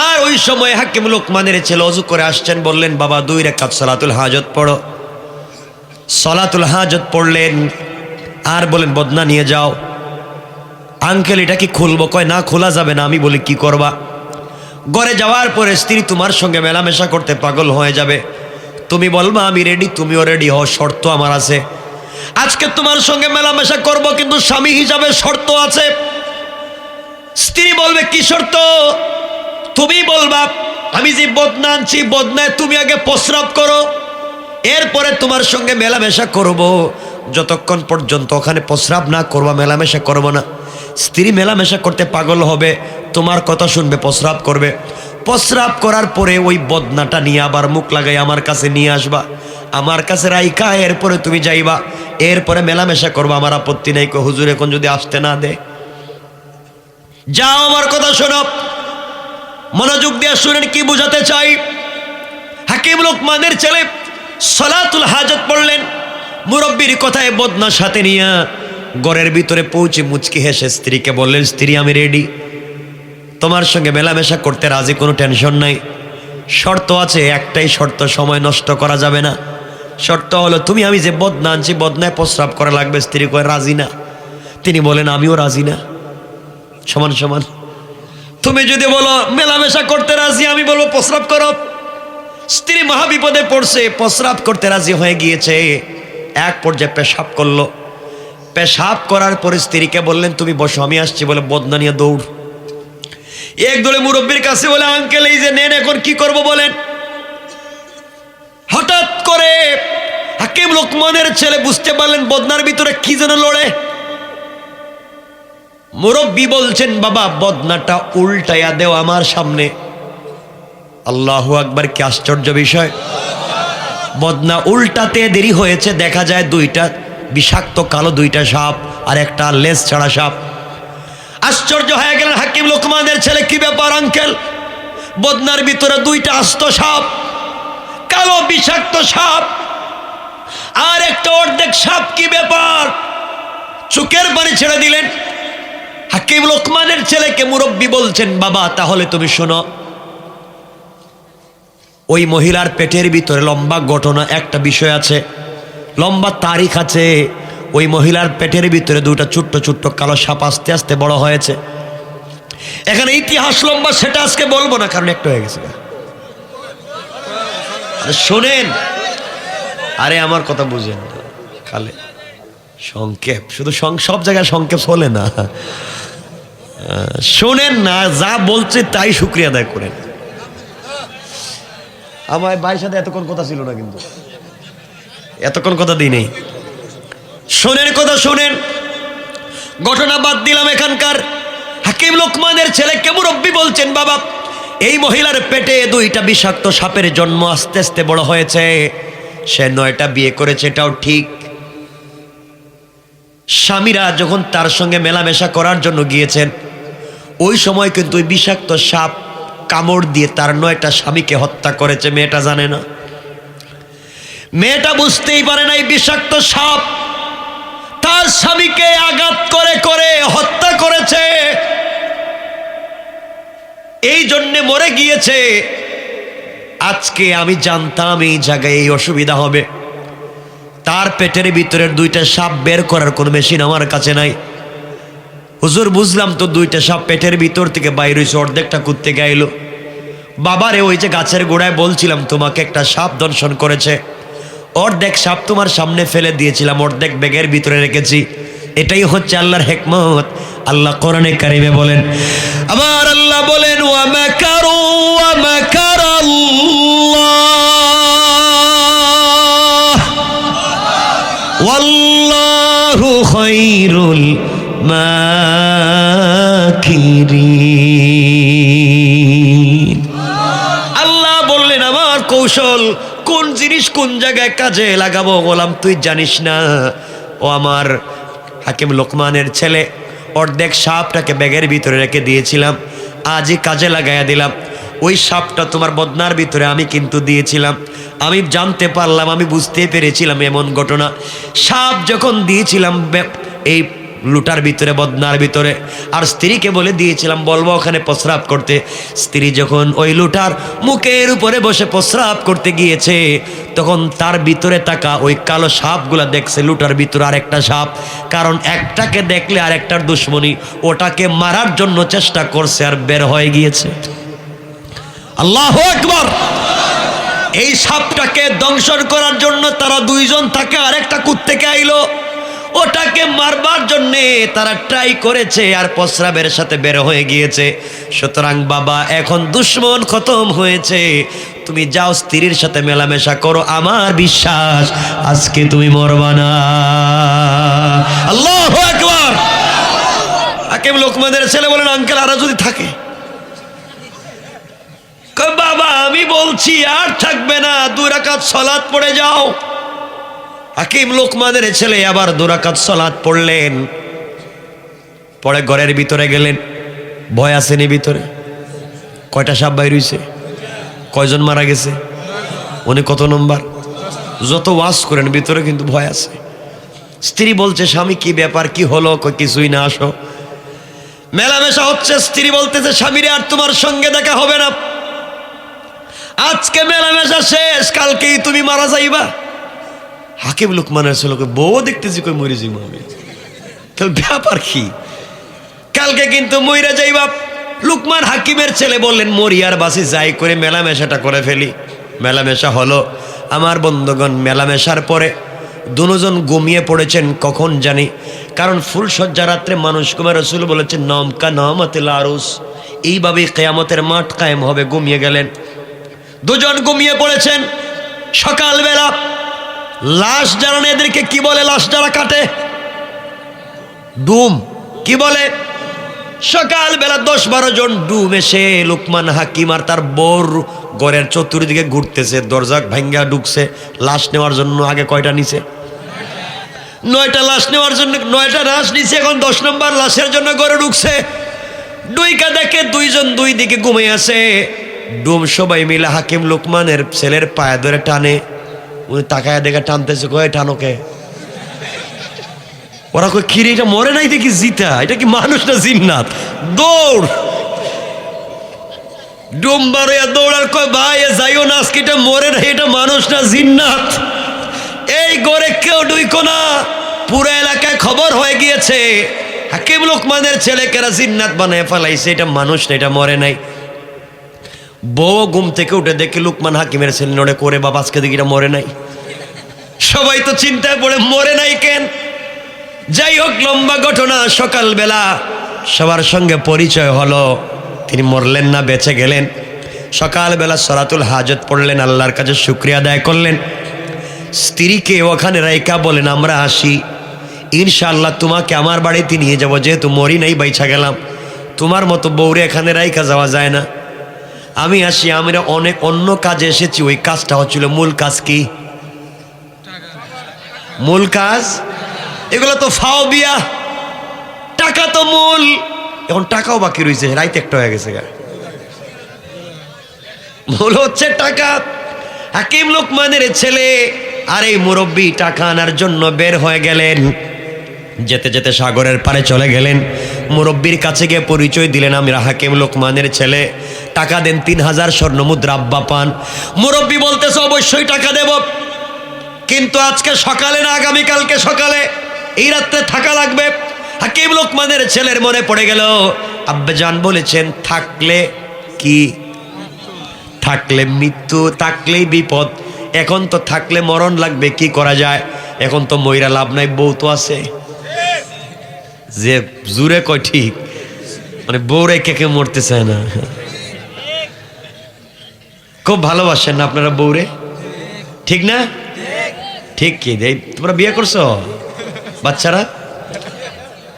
আর ওই সময় হাকিম লোকমানের ছেলে ওযু করে আসছেন, বললেন, বাবা 2 রাকাত সালাতুল হাজত পড়ো। সালাতুল হাজত পড়লেন। আর বলেন বদনা নিয়ে যাও। আঙ্কেল এটা কি খুলবো? কয় না, খোলা যাবে না। আমি বলি কি করবা? ঘরে যাওয়ার পরে স্ত্রী তোমার সঙ্গে মেলামেশা করতে পাগল হয়ে যাবে, তুমি বলবা আমি রেডি, তুমিও রেডি হও, শর্ত আমার আছে। আজকে তোমার সঙ্গে মেলামেশা করব, কিন্তু স্বামী হিসাবে শর্ত আছে। স্ত্রী বলবে কি শর্ত? তুমি বলবা আমি যে বদনা আনছি, বদনায় তুমি আগে প্রস্রাব করো, এরপরে তোমার সঙ্গে মেলামেশা করব। যতক্ষণ পর্যন্ত ওখানে প্রস্রাব না করবা মেলামেশা করব না। স্ত্রী মেলামেশা করতে পাগল হবে, তোমার কথা শুনবে, প্রস্রাব করবে। প্রস্রাব করার পরে ওই বদনাটা নিয়ে আবার মুখ লাগাই আমার কাছে নিয়ে আসবা, আমার কাছে রাইখা এরপরে তুমি যাইবা, এরপরে মেলামেশা করবা। আমার আপত্তি নেই। হুজুর এখন যদি আসতে না দে? যাও, আমার কথা শোনো, মনোযোগ দিয়ে শুনেন কি বুঝাতে চাই। হাকিম লোকমানের ছেলে সালাতুল হাজত পড়লেন, মুরব্বির কথায় বদনা সাথে নিয়ে ঘরের ভিতরে পৌঁছে মুচকি হেসে স্ত্রীকে বললেন, স্ত্রী আমি রেডি, তোমার সঙ্গে মেলামেশা করতে রাজি, কোনো টেনশন নাই। শর্ত আছে, একটাই শর্ত, সময় নষ্ট করা যাবে না। শর্ত হলো তুমি আমি যে বদনা আনছি, বদনায় প্রস্রাব করা লাগবে। স্ত্রী কয় রাজি না। তিনি বলেন আমিও রাজি না, সমান সমান। তুমি যদি বলো মেলামেশা করতে রাজি, আমি বলবো প্রস্রাব করো। স্ত্রী মহাবিপদে পড়ছে, প্রস্রাব করতে রাজি হয়ে গিয়েছে। এক পর্যায়ে পেশাব করলো। পেশাব করার পরে স্ত্রীকে বললেন তুমি বসো, আমি আসছি। বলে বদনা নিয়ে দৌড়। এক দলে মুরব্বীর কাছে বলে আঙ্কেল এই যে নেন, এখন কি করব বলেন। হঠাৎ করে হাকিম লোকমানের ছেলে বুঝতে পারলেন বদনার ভিতরে কি যেন লড়ে। মুরব্বী বলছেন বাবা বদনাটা উল্টাইয়া দেও আমার সামনে। আল্লাহু আকবার, কি আশ্চর্য বিষয়। বদনা উল্টাতে দেরি হয়েছে, দেখা যায় দুইটা বিষাক্ত কালো দুইটা সাপ আর একটা লেজ ছাড়া সাপ। আশ্চর্য হয়ে গেলেন হাকিম লোকমানের ছেলে, কি ব্যাপার আঙ্কেল? বদনার ভিতরে দুইটা আস্ত সাপ, কালো বিষাক্ত সাপ আর একটা অর্ধেক সাপ, কি ব্যাপার? চোখের পানি ছেড়ে দিলেন। হাকিম লোকমানের ছেলেকে মুরব্বী বলছেন বাবা তাহলে তুমি শোনো, ওই মহিলার পেটের ভিতরে লম্বা ঘটনা, একটা বিষয় আছে, লম্বা তারিখ আছে। ওই মহিলার পেটের ভিতরে দুটো ছোট্ট ছোট্ট কালো সাপ আস্তে আস্তে বড় হয়েছে। এখানে ইতিহাস লম্বা, সেটা আজকে বলবো না, কারণ একটা হয়ে গেছে। শোনেন, আরে আমার কথা বুঝেন, খালে সংক্ষেপ, শুধু সব জায়গায় সংক্ষেপ চলে না। শোনেন না, যা বলছে তাই শুক্রিয়া আদায় করেন। আমার ভাইয়ের সাথে এতক্ষণ কথা ছিল না, কিন্তু এতক্ষণ কথা দিই নেই। শোনেন কথা, শোনেন ঘটনা বাদ দিলাম এখানকার। হাকিম লোকমানের ছেলেকে মুরব্বী বলছেন বাবা এই মহিলার পেটে দুইটা বিষাক্ত সাপের জন্ম, আস্তে আস্তে বড় হয়েছে। সে 9টা বিয়ে করেছে, এটাও ঠিক। স্বামীরা যখন তার সঙ্গে মেলামেশা করার জন্য গিয়েছেন, ওই সময় কিন্তু ওই বিষাক্ত সাপ কামড় দিয়ে তার 9টা স্বামীকে হত্যা করেছে। মেয়েটা জানে না, মেয়েটা বুঝতেই পারে না এই বিষাক্ত সাপ তার স্বামীকে আঘাত করে করে হত্যা করেছে, এই জন্যে মরে গিয়েছে। আজকে আমি জানতাম এই জায়গায় এই অসুবিধা হবে। তার পেটের ভিতরের 2টা সাপ বের করার কোনো মেশিন আমার কাছে নাই। হুজুর বুঝলাম তো, 2টা সাপ পেটের ভিতর থেকে বাইর হয়েছে, অর্ধেকটা কুত্তে গাইল। বাবারে ওই যে গাছের গোড়ায় বলছিলাম তোমাকে একটা সাপ দংশন করেছে, অর্ধেক সাপ তোমার সামনে ফেলে দিয়েছিলাম, অর্ধেক ব্যাগের ভিতরে রেখেছি। এটাই হচ্ছে আল্লাহর হিকমত। আল্লাহ কোরআনে কারিমে বলেন, আবার আল্লাহ বলেন ওয়া মাকারু ওয়া মাকারাল্লাহ ওয়াল্লাহু খায়রুল মাকিরিন। আল্লাহ বললেন আমার কৌশল, কোন জিনিস কোন জায়গায় কাজে লাগাবো গোলাম তুই জানিস না। ও আমার হাকিম লোকমানের ছেলে, অর্ধেক সাপটাকে ব্যাগের ভিতরে রেখে দিয়েছিলাম, আজই কাজে লাগাইয়া দিলাম। ওই সাপটা তোমার বদনার ভিতরে আমি কিন্তু দিয়েছিলাম, আমি জানতে পারলাম, আমি বুঝতে পেরেছিলাম এমন ঘটনা। সাপ যখন দিয়েছিলাম এই লুটার ভিতরে, বদনার ভিতরে। আর স্ত্রীকে বলে দিয়েছিলাম বলবো ওখানে প্রস্রাব করতে। স্ত্রী যখন ওই লুটার মুখের উপরে বসে প্রস্রাব করতে গিয়েছে, তখন তার ভিতরে তাকা ওই কালো সাপগুলা দেখছে লুটার ভিতরে আরেকটা সাপ। কারণ একটাকে দেখলে আরেকটার দুশ্মনী, ওটাকে মারার জন্য চেষ্টা করছে আর বের হয়ে গিয়েছে। আল্লাহু আকবার। এই সাপটাকে দংশন করার জন্য তারা দুইজন থাকে, আরেকটা কুত্তেকে আইলো, ওটাকে মারবার জন্যে তারা ট্রাই করেছে আর প্রস্রাবের সাথে বের হয়ে গিয়েছে। সুতরাং বাবা এখন দুশ্মন খতম হয়েছে, তুমি যাও স্ত্রীর সাথে মেলামেশা করো, আমার বিশ্বাস আজকে তুমি মরবা না। আল্লাহু আকবার। হাকিম লোকমানের ছেলে বলেন আঙ্কেল আরো যদি থাকে। বাবা আমি বলছি আর থাকবে না, 2 রাকাত সালাত পড়ে যাও। হাকিম লোকমানের ছেলে আবার 2 রাকাত সালাত পড়লেন, পরে ঘরের ভিতরে গেলেন। ভয় আসেনি ভিতরে? কয়টা সাপ বাইর হইছে? কয়জন মারা গেছে? উনি কত নম্বর? যত ওয়াজ করেন ভিতরে কিন্তু ভয় আছে। স্ত্রী বলছে স্বামী কি ব্যাপার, কি হলো? কিছুই না, আসো। মেলামেশা হচ্ছে। স্ত্রী বলতেছে স্বামীরে আর তোমার সঙ্গে দেখা হবে না, আজকে মেলামেশা শেষ, কালকেই তুমি মারা যাইবা। হাকিম লোকমানের ছেলেকে বউ দেখতেছি কই মরে যাইব আমি, তাহলে ব্যাপার কি? কালকে কিন্তু মইরা যাইবা। লুকমান হাকিমের ছেলে বললেন মরি আর বাসি যাই করে মেলামেশাটা করে ফেলি। মেলামেশা হলো। আমার বন্ধুগণ, মেলামেশার পরে দুজন ঘুমিয়ে পড়েছেন কখন জানি, কারণ ফুলসজ্জা রাত্রে মানুষ কুমার রসুল বলেছেন নমকা নহমতিল আরুস, এইভাবেই কিয়ামতের মাঠ কায়েম হবে। ঘুমিয়ে গেলেন, দুজন ঘুমিয়ে পড়েছেন। সকালবেলা লাশ যারা, এদেরকে কি বলে? লাশ যারা কাটে ডুম, কি বলে? সকালবেলা 10-12 জন ডুম এসে লুকমান হাকিম আর তার বউর ঘরের চতুর্দিকে ঘুরতেছে। দরজা ভাঙ্গা ঢুকছে লাশ নেওয়ার জন্য। আগে কয়টা নিছে? 9টা লাশ নেওয়ার জন্য, 9টা লাশ নিছে। এখন 10 নম্বর লাশের জন্য ঘরে ঢুকছে। ডুইকা দেখে 2 জন 2 দিকে ঘুমিয়ে আছে। ডুম সবাই মিলে হাকিম লোকমানের ছেলের পায়ে ধরে টানে। উনি তাকায় দেখে টানতেছে, কয় টানোকে? ওরা কই খিরি এটা মরে নাই দেখি জিতা, এটা কি মানুষ না জিন্নাত? দৌড়। ডুম বারোয়া দৌড়ার কয় ভাই যাইও না, আজকে এটা মরে নাই, এটা মানুষ না জিন্নাত। এই ঘরে কেউ ঢুইকো না, পুরো এলাকায় খবর হয়ে গিয়েছে হাকিম লোকমানের ছেলেকেরা জিন্নাত বানায় ফেলাইছে, এটা মানুষ না, এটা মরে নাই। বউ ঘুম থেকে উঠে দেখে লুকমান হাকিমের ছেলে নড়ে করে, বাবা আজকে দেখি এটা মরে নাই। সবাই তো চিন্তায় পড়ে মরে নাই কেন? যাই হোক, লম্বা ঘটনা। সকালবেলা সবার সঙ্গে পরিচয় হলো, তিনি মরলেন না, বেঁচে গেলেন। সকালবেলা সলাতুল হাজত পড়লেন, আল্লাহর কাছে শুকরিয়া আদায় করলেন। স্ত্রীকে ওখানে রাইকা বলেন আমরা আসি, ইনশাআল্লাহ তোমাকে আমার বাড়িতে নিয়ে যাব, যেহেতু মরি নাই বাইচা গেলাম, তোমার মতো বউরে এখানে রাইকা যাওয়া যায় না। আমি আসি, আমরা অনেক অন্য কাজে এসেছি, ওই কাজটা হচ্ছিল মূল কাজ। কি মূল কাজ? এগুলো তো ফাও বিয়া, টাকা তো মূল। এখন টাকাও বাকি রয়েছে, রাইতে একটা হয়ে গেছে, মূল হচ্ছে টাকা। হাকিম লোকমানের ছেলে আর এই মুরব্বী টাকা আনার জন্য বের হয়ে গেলেন। যেতে যেতে সাগরের পারে চলে গেলেন। মুরব্বীর কাছে গিয়ে পরিচয় দিলেন, আমি হাকিম লোকমানের ছেলে, টাকা দেন। 3000 স্বর্ণমুদ্রা আব্বা পান। মুরব্বী বলতেছে অবশ্যই টাকা দেব, কিন্তু আজকে সকালে না, আগামীকালকে সকালে, এই রাত্রে থাকা লাগবে। হাকিম লোকমানের ছেলের মনে পড়ে গেল আব্বাজান বলেছেন থাকলে কি? থাকলে মৃত্যু, থাকলেই বিপদ। এখন তো থাকলে মরণ লাগবে, কি করা যায়? এখন তো মইরা লাভ নাই, বউ তো আছে। যে জুড়ে কয় ঠিক, মানে বউ রেখে কে মরতে চায় না। খুব ভালোবাসেন না আপনারা বউরে, ঠিক না? ঠিক কি তোমরা বিয়ে করছো? বাচ্চারা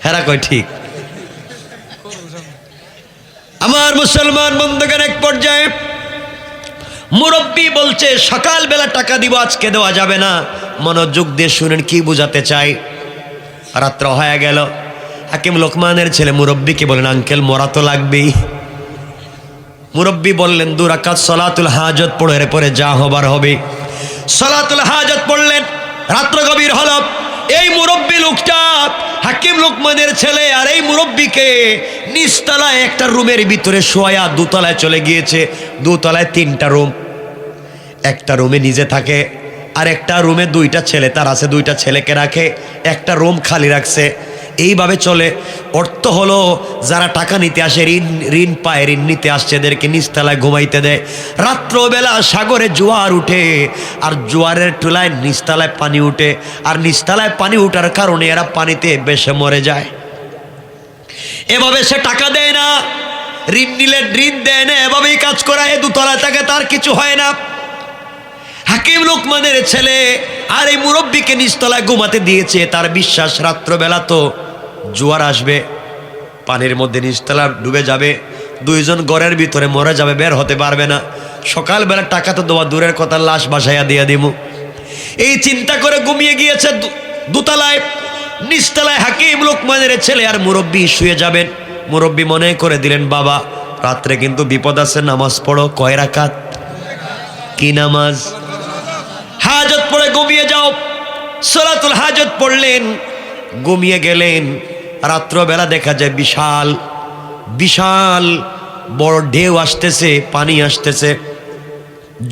হেরা কয় ঠিক। আমার মুসলমান বন্ধুগণ, এক পর্যায়ে মুরব্বী বলছে সকালবেলা টাকা দিব, আজকে দেওয়া যাবে না। মনোযোগ দিয়ে শুনেন কি বুঝাতে চাই। রাত্র হয়ে গেল। হাকিম লোকমানের ছেলে মুরব্বীকে বলেন আঙ্কেল মরা তো লাগবেই। মুরব্বী বললেন 2 রাকাত সলাতুল হাজত পড়ে পরে যা হবার হবে। সলাতুল হাজত পড়লেন। রাত্র গভীর হল। এই মুরব্বী লোকটা হাকিম লোকমানের ছেলে, আর এই মুরব্বীকে নিচতলায় একটা রুমের ভিতরে শোয়া দোতলায় চলে গিয়েছে। দোতলায় 3টা রুম, একটা রুমে নিজে থাকে, আর একটা রুমে 2টা ছেলে তার আছে, 2টা ছেলেকে রাখে, একটা রুম খালি রাখছে। এইভাবে চলে। অর্থ হলো যারা টাকা নিতে আসে, ঋণ পায়, ঋণ নিতে আসছে, এদেরকে নিচতলায় ঘুমাইতে দেয়। রাত্রবেলা সাগরে জোয়ার উঠে, আর জোয়ারের টুলায় নিচতলায় পানি উঠে, আর নিচতলায় পানি উঠার কারণে এরা পানিতে বেশে মরে যায়। এভাবে সে টাকা দেয় না, ঋণ নিলে ঋণ দেয় না, এভাবেই কাজ করায়। দোতলায় থাকে, তার কিছু হয় না। হাকিম লোকমানের ছেলে আর এই মুরব্বীকে নিচতলায় ঘুমাতে দিয়েছে। তার বিশ্বাস রাত্রবেলা তো জোয়ার আসবে, পানির মধ্যে নিচতলা ডুবে যাবে, 2জন ঘরের ভিতরে মরে যাবে, বের হতে পারবে না। সকালবেলা টাকা তো দেওয়া দূরের কথা, লাশ বাসাইয়া দিয়ে দিব। এই চিন্তা করে ঘুমিয়ে গিয়েছে দোতলায়। নিচতলায় হাকিম লোকমানের ছেলে আর মুরব্বী শুয়ে যাবেন। মুরব্বী মনে করে দিলেন, বাবা রাত্রে কিন্তু বিপদ আছে, নামাজ পড়ো। কয় রাকাত? কি নামাজ? হাজত পড়ে ঘুমিয়ে যাও। সালাতুল হাজত পড়লেন, ঘুমিয়ে গেলেন। রাত্রবেলা দেখা যায় বিশাল বিশাল বড় ঢেউ আসতেছে, পানি আসতেছে,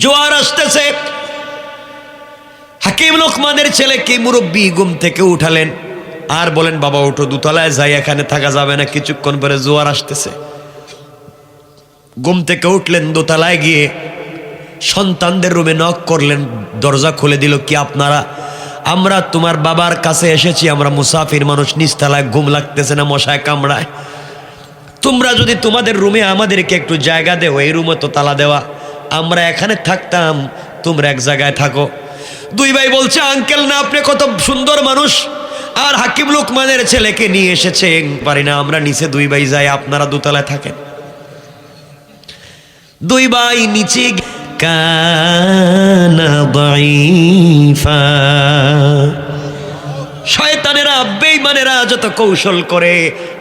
জোয়ার আসতেছে। হাকিম লোকমানের ছেলেকে মুরব্বী ঘুম থেকে উঠালেন, আর বলেন, বাবা উঠো, দোতলায় যাই, এখানে থাকা যাবে না, কিছুক্ষণ পরে জোয়ার আসতেছে। ঘুম থেকে উঠলেন, দোতলায় গিয়ে সন্তানদের রুমে নক করলেন, দরজা খুলে দিল। কি আপনারা? আমরা তোমার বাবার কাছে এসেছি, আমরা মুসাফির মানুষ, নিচতলায় ঘুম লাগতেছে না, মশায় কামড়ায়। তোমরা যদি তোমাদের রুমে আমাদেরকে একটু জায়গা দেও, এই রুমে তো তালা দেওয়া, আমরা এখানে থাকতাম, তোমরা এক জায়গায় থাকো। 2 ভাই বলছে, আঙ্কেল না, আপনি কত সুন্দর মানুষ, আর হাকিম লোকমানের ছেলেকে নিয়ে এসেছেন, পারি না, আমরা নিচে 2 ভাই যাই, আপনারা দোতলায় থাকেন। 2 ভাই নিচে কানা দাঈফা। শয়তানেরা, বেঈমানেরা যত কৌশল করে,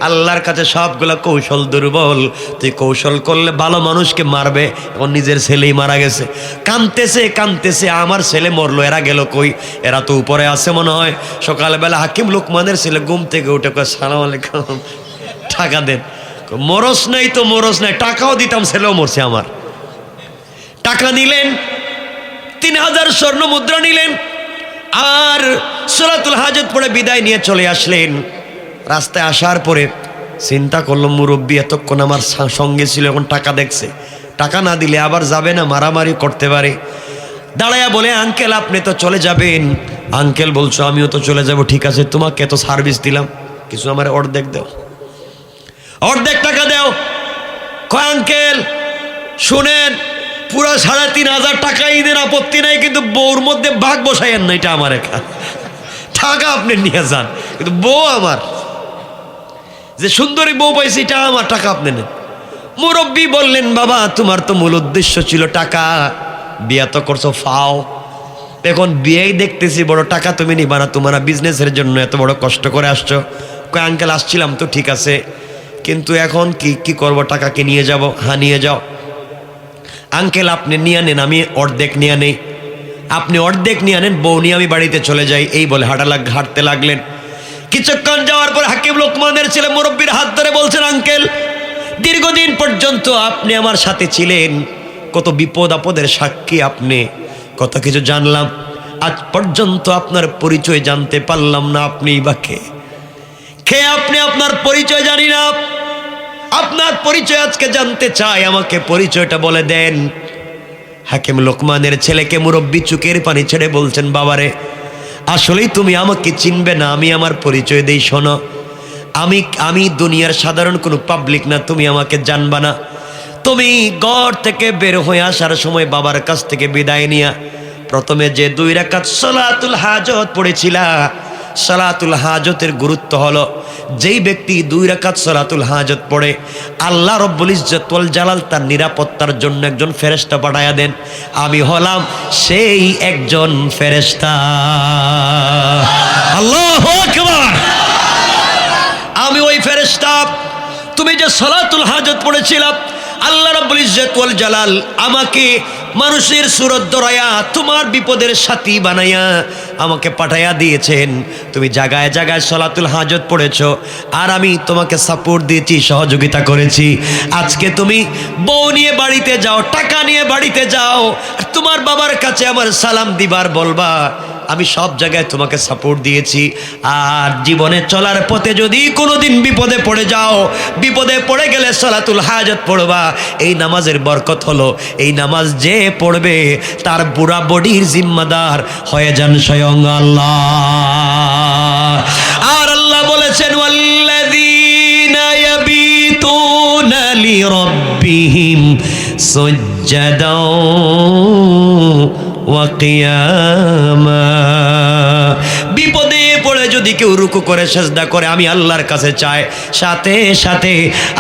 আল্লাহর কাছে সবগুলা কৌশল দুর্বল। তুই কৌশল করলে ভালো মানুষকে মারবে, এখন নিজের ছেলেই মারা গেছে। কাঁদতেছে কাঁদতেছে, আমার ছেলে মরলো, এরা গেল কই? এরা তো উপরে আছে মনে হয়। সকালবেলা হাকিম লোকমানের ছেলে ঘুম থেকে উঠে কয়, সালাম আলাইকুম, টাকা দেন। মরস নাই তো মরস নাই, টাকাও দিতাম, ছেলেও মরছে আমার। টাকা নিলেন, 3000 স্বর্ণ মুদ্রা নিলেন, আর সূরাতুল হাজত পড়ে বিদায় নিয়ে চলে আসলেন। রাস্তায় আসার পরে চিন্তা করলো, মুরব্বী এতক্ষণ আমার সঙ্গে ছিল, এখন টাকা দেখছে, টাকা না দিলে আবার যাবে না, মারামারি করতে পারে। দাঁড়ায়া বলে, আঙ্কেল আপনি তো চলে যাবেন। আঙ্কেল বলছো, আমিও তো চলে যাব। ঠিক আছে, তোমাকে তো সার্ভিস দিলাম, কিছু আমার অর্ধেক দাও, অর্ধেক টাকা দাও। কয়, আঙ্কেল শুনেন, পুরো 3500 টাকাই দেন, আপত্তি নাই, কিন্তু বউর মধ্যে ভাগ বসাইয়েন না, এটা আমার একা। টাকা আপনি নিয়ে যান, কিন্তু বউ আমার, যে সুন্দরী বউ পাইছি, এটা আমার, টাকা আপনি নেন। মুরব্বী বললেন, বাবা তোমার তো মূল উদ্দেশ্য ছিল টাকা, বিয়া তো করছো ফাও, এখন বিয়েই দেখতেছি বড় টাকা তুমি নিবা না, তোমরা বিজনেসের জন্য এত বড় কষ্ট করে আসছো। কয়, আঙ্কেল আসছিলাম তো, ঠিক আছে, কিন্তু এখন কি করবো, টাকাকে নিয়ে যাব। হ্যাঁ নিয়ে যাও। আঙ্কেল আপনি নিয়ে নেন, আমি অর্ধেক নিয়ে নেই। আপনি অর্ধেক নিয়ে নেন, বউ নিয়ে আমি বাড়িতে চলে যাই। এই বলে হাঁটতে লাগলেন। কিছুক্ষণ যাওয়ার পর হাকিম লোকমানের ছেলে মুরব্বীর হাত ধরে বলছেন, আঙ্কেল দীর্ঘদিন পর্যন্ত আপনি আমার সাথে ছিলেন, কত বিপদ আপদের সাক্ষী আপনি, কত কিছু জানলাম, আজ পর্যন্ত আপনার পরিচয় জানতে পারলাম না। আপনি বা কে আপনি? আপনার পরিচয় জানি না, আপনার পরিচয় আজকে জানতে চাই, আমাকে পরিচয়টা বলে দেন। হাকিম লোকমানের ছেলেকে মুরব্বী চোখের পানি ছেড়ে বলছেন, বাবারে আসলেই তুমি আমাকে চিনবে না, আমি আমার পরিচয় দেই, শোনো, আমি দুনিয়ার সাধারণ কোনো পাবলিক না, তুমি আমাকে জানবা না। তুমি ঘর থেকে বের হয়ে আসার সময় বাবার কাছ থেকে বিদায় নিয়া প্রথমে যে 2 রাকাত সালাতুল হাজত পড়েছিলা, সালাতুল হাজতের গুরুত্ব হলো, যেই ব্যক্তি 2 রাকাত সালাতুল হাজত পড়ে, আল্লাহ রব্বুল ইজ্জত ওয়াল জালাল তার নিরাপত্তার জন্য একজন ফেরেশতা পাঠায়া দেন। আমি হলাম সেই একজন ফেরেশতা। আল্লাহু আকবার। আমি ওই ফেরেশতা। তুমি যে সালাতুল হাজত পড়েছিলাম, আল্লাহ রাব্বুল ইজ্জত ওয়াল জালাল আমাকে মানুষের সুরত ধরায়া তোমার বিপদের সাথী বানাইয়া আমাকে পাঠাইয়া দিয়েছেন। তুমি জায়গায় জায়গায় সলাতুল হাজত পড়েছো, আর আমি তোমাকে সাপোর্ট দিয়েছি, সহযোগিতা করেছি। আজকে তুমি বউ নিয়ে বাড়িতে যাও, টাকা নিয়ে বাড়িতে যাও, আর তোমার বাবার কাছে আমার সালাম দিবার বলবা আমি সব জায়গায় তোমাকে সাপোর্ট দিয়েছি। আর জীবনে চলার পথে যদি কোনোদিন বিপদে পড়ে যাও, বিপদে পড়ে গেলে সলাতুল হাজত পড়বা। এই নামাজের বরকত হলো, এই নামাজ যে পড়বে তার পুরা বডির জিম্মাদার হয়ে যান স্বয়ং আল্লাহ। আর আল্লাহ বলেছেন ওয়াল্লাযীনা ইয়াবিতুনা লিরাব্বিহিম সুজদাও ওয়া কিয়ামা। বিপদে পড়ে যদি কেউ রুকু করে সিজদা করে আমি আল্লাহর কাছে চাই, সাথে সাথে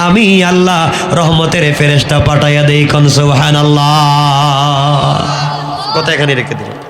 আমি আল্লাহ রহমতের ফেরেশতা পাঠাইয়া দেই। কোন সুবহানাল্লাহ। কথা এখানে রেখে দিলাম।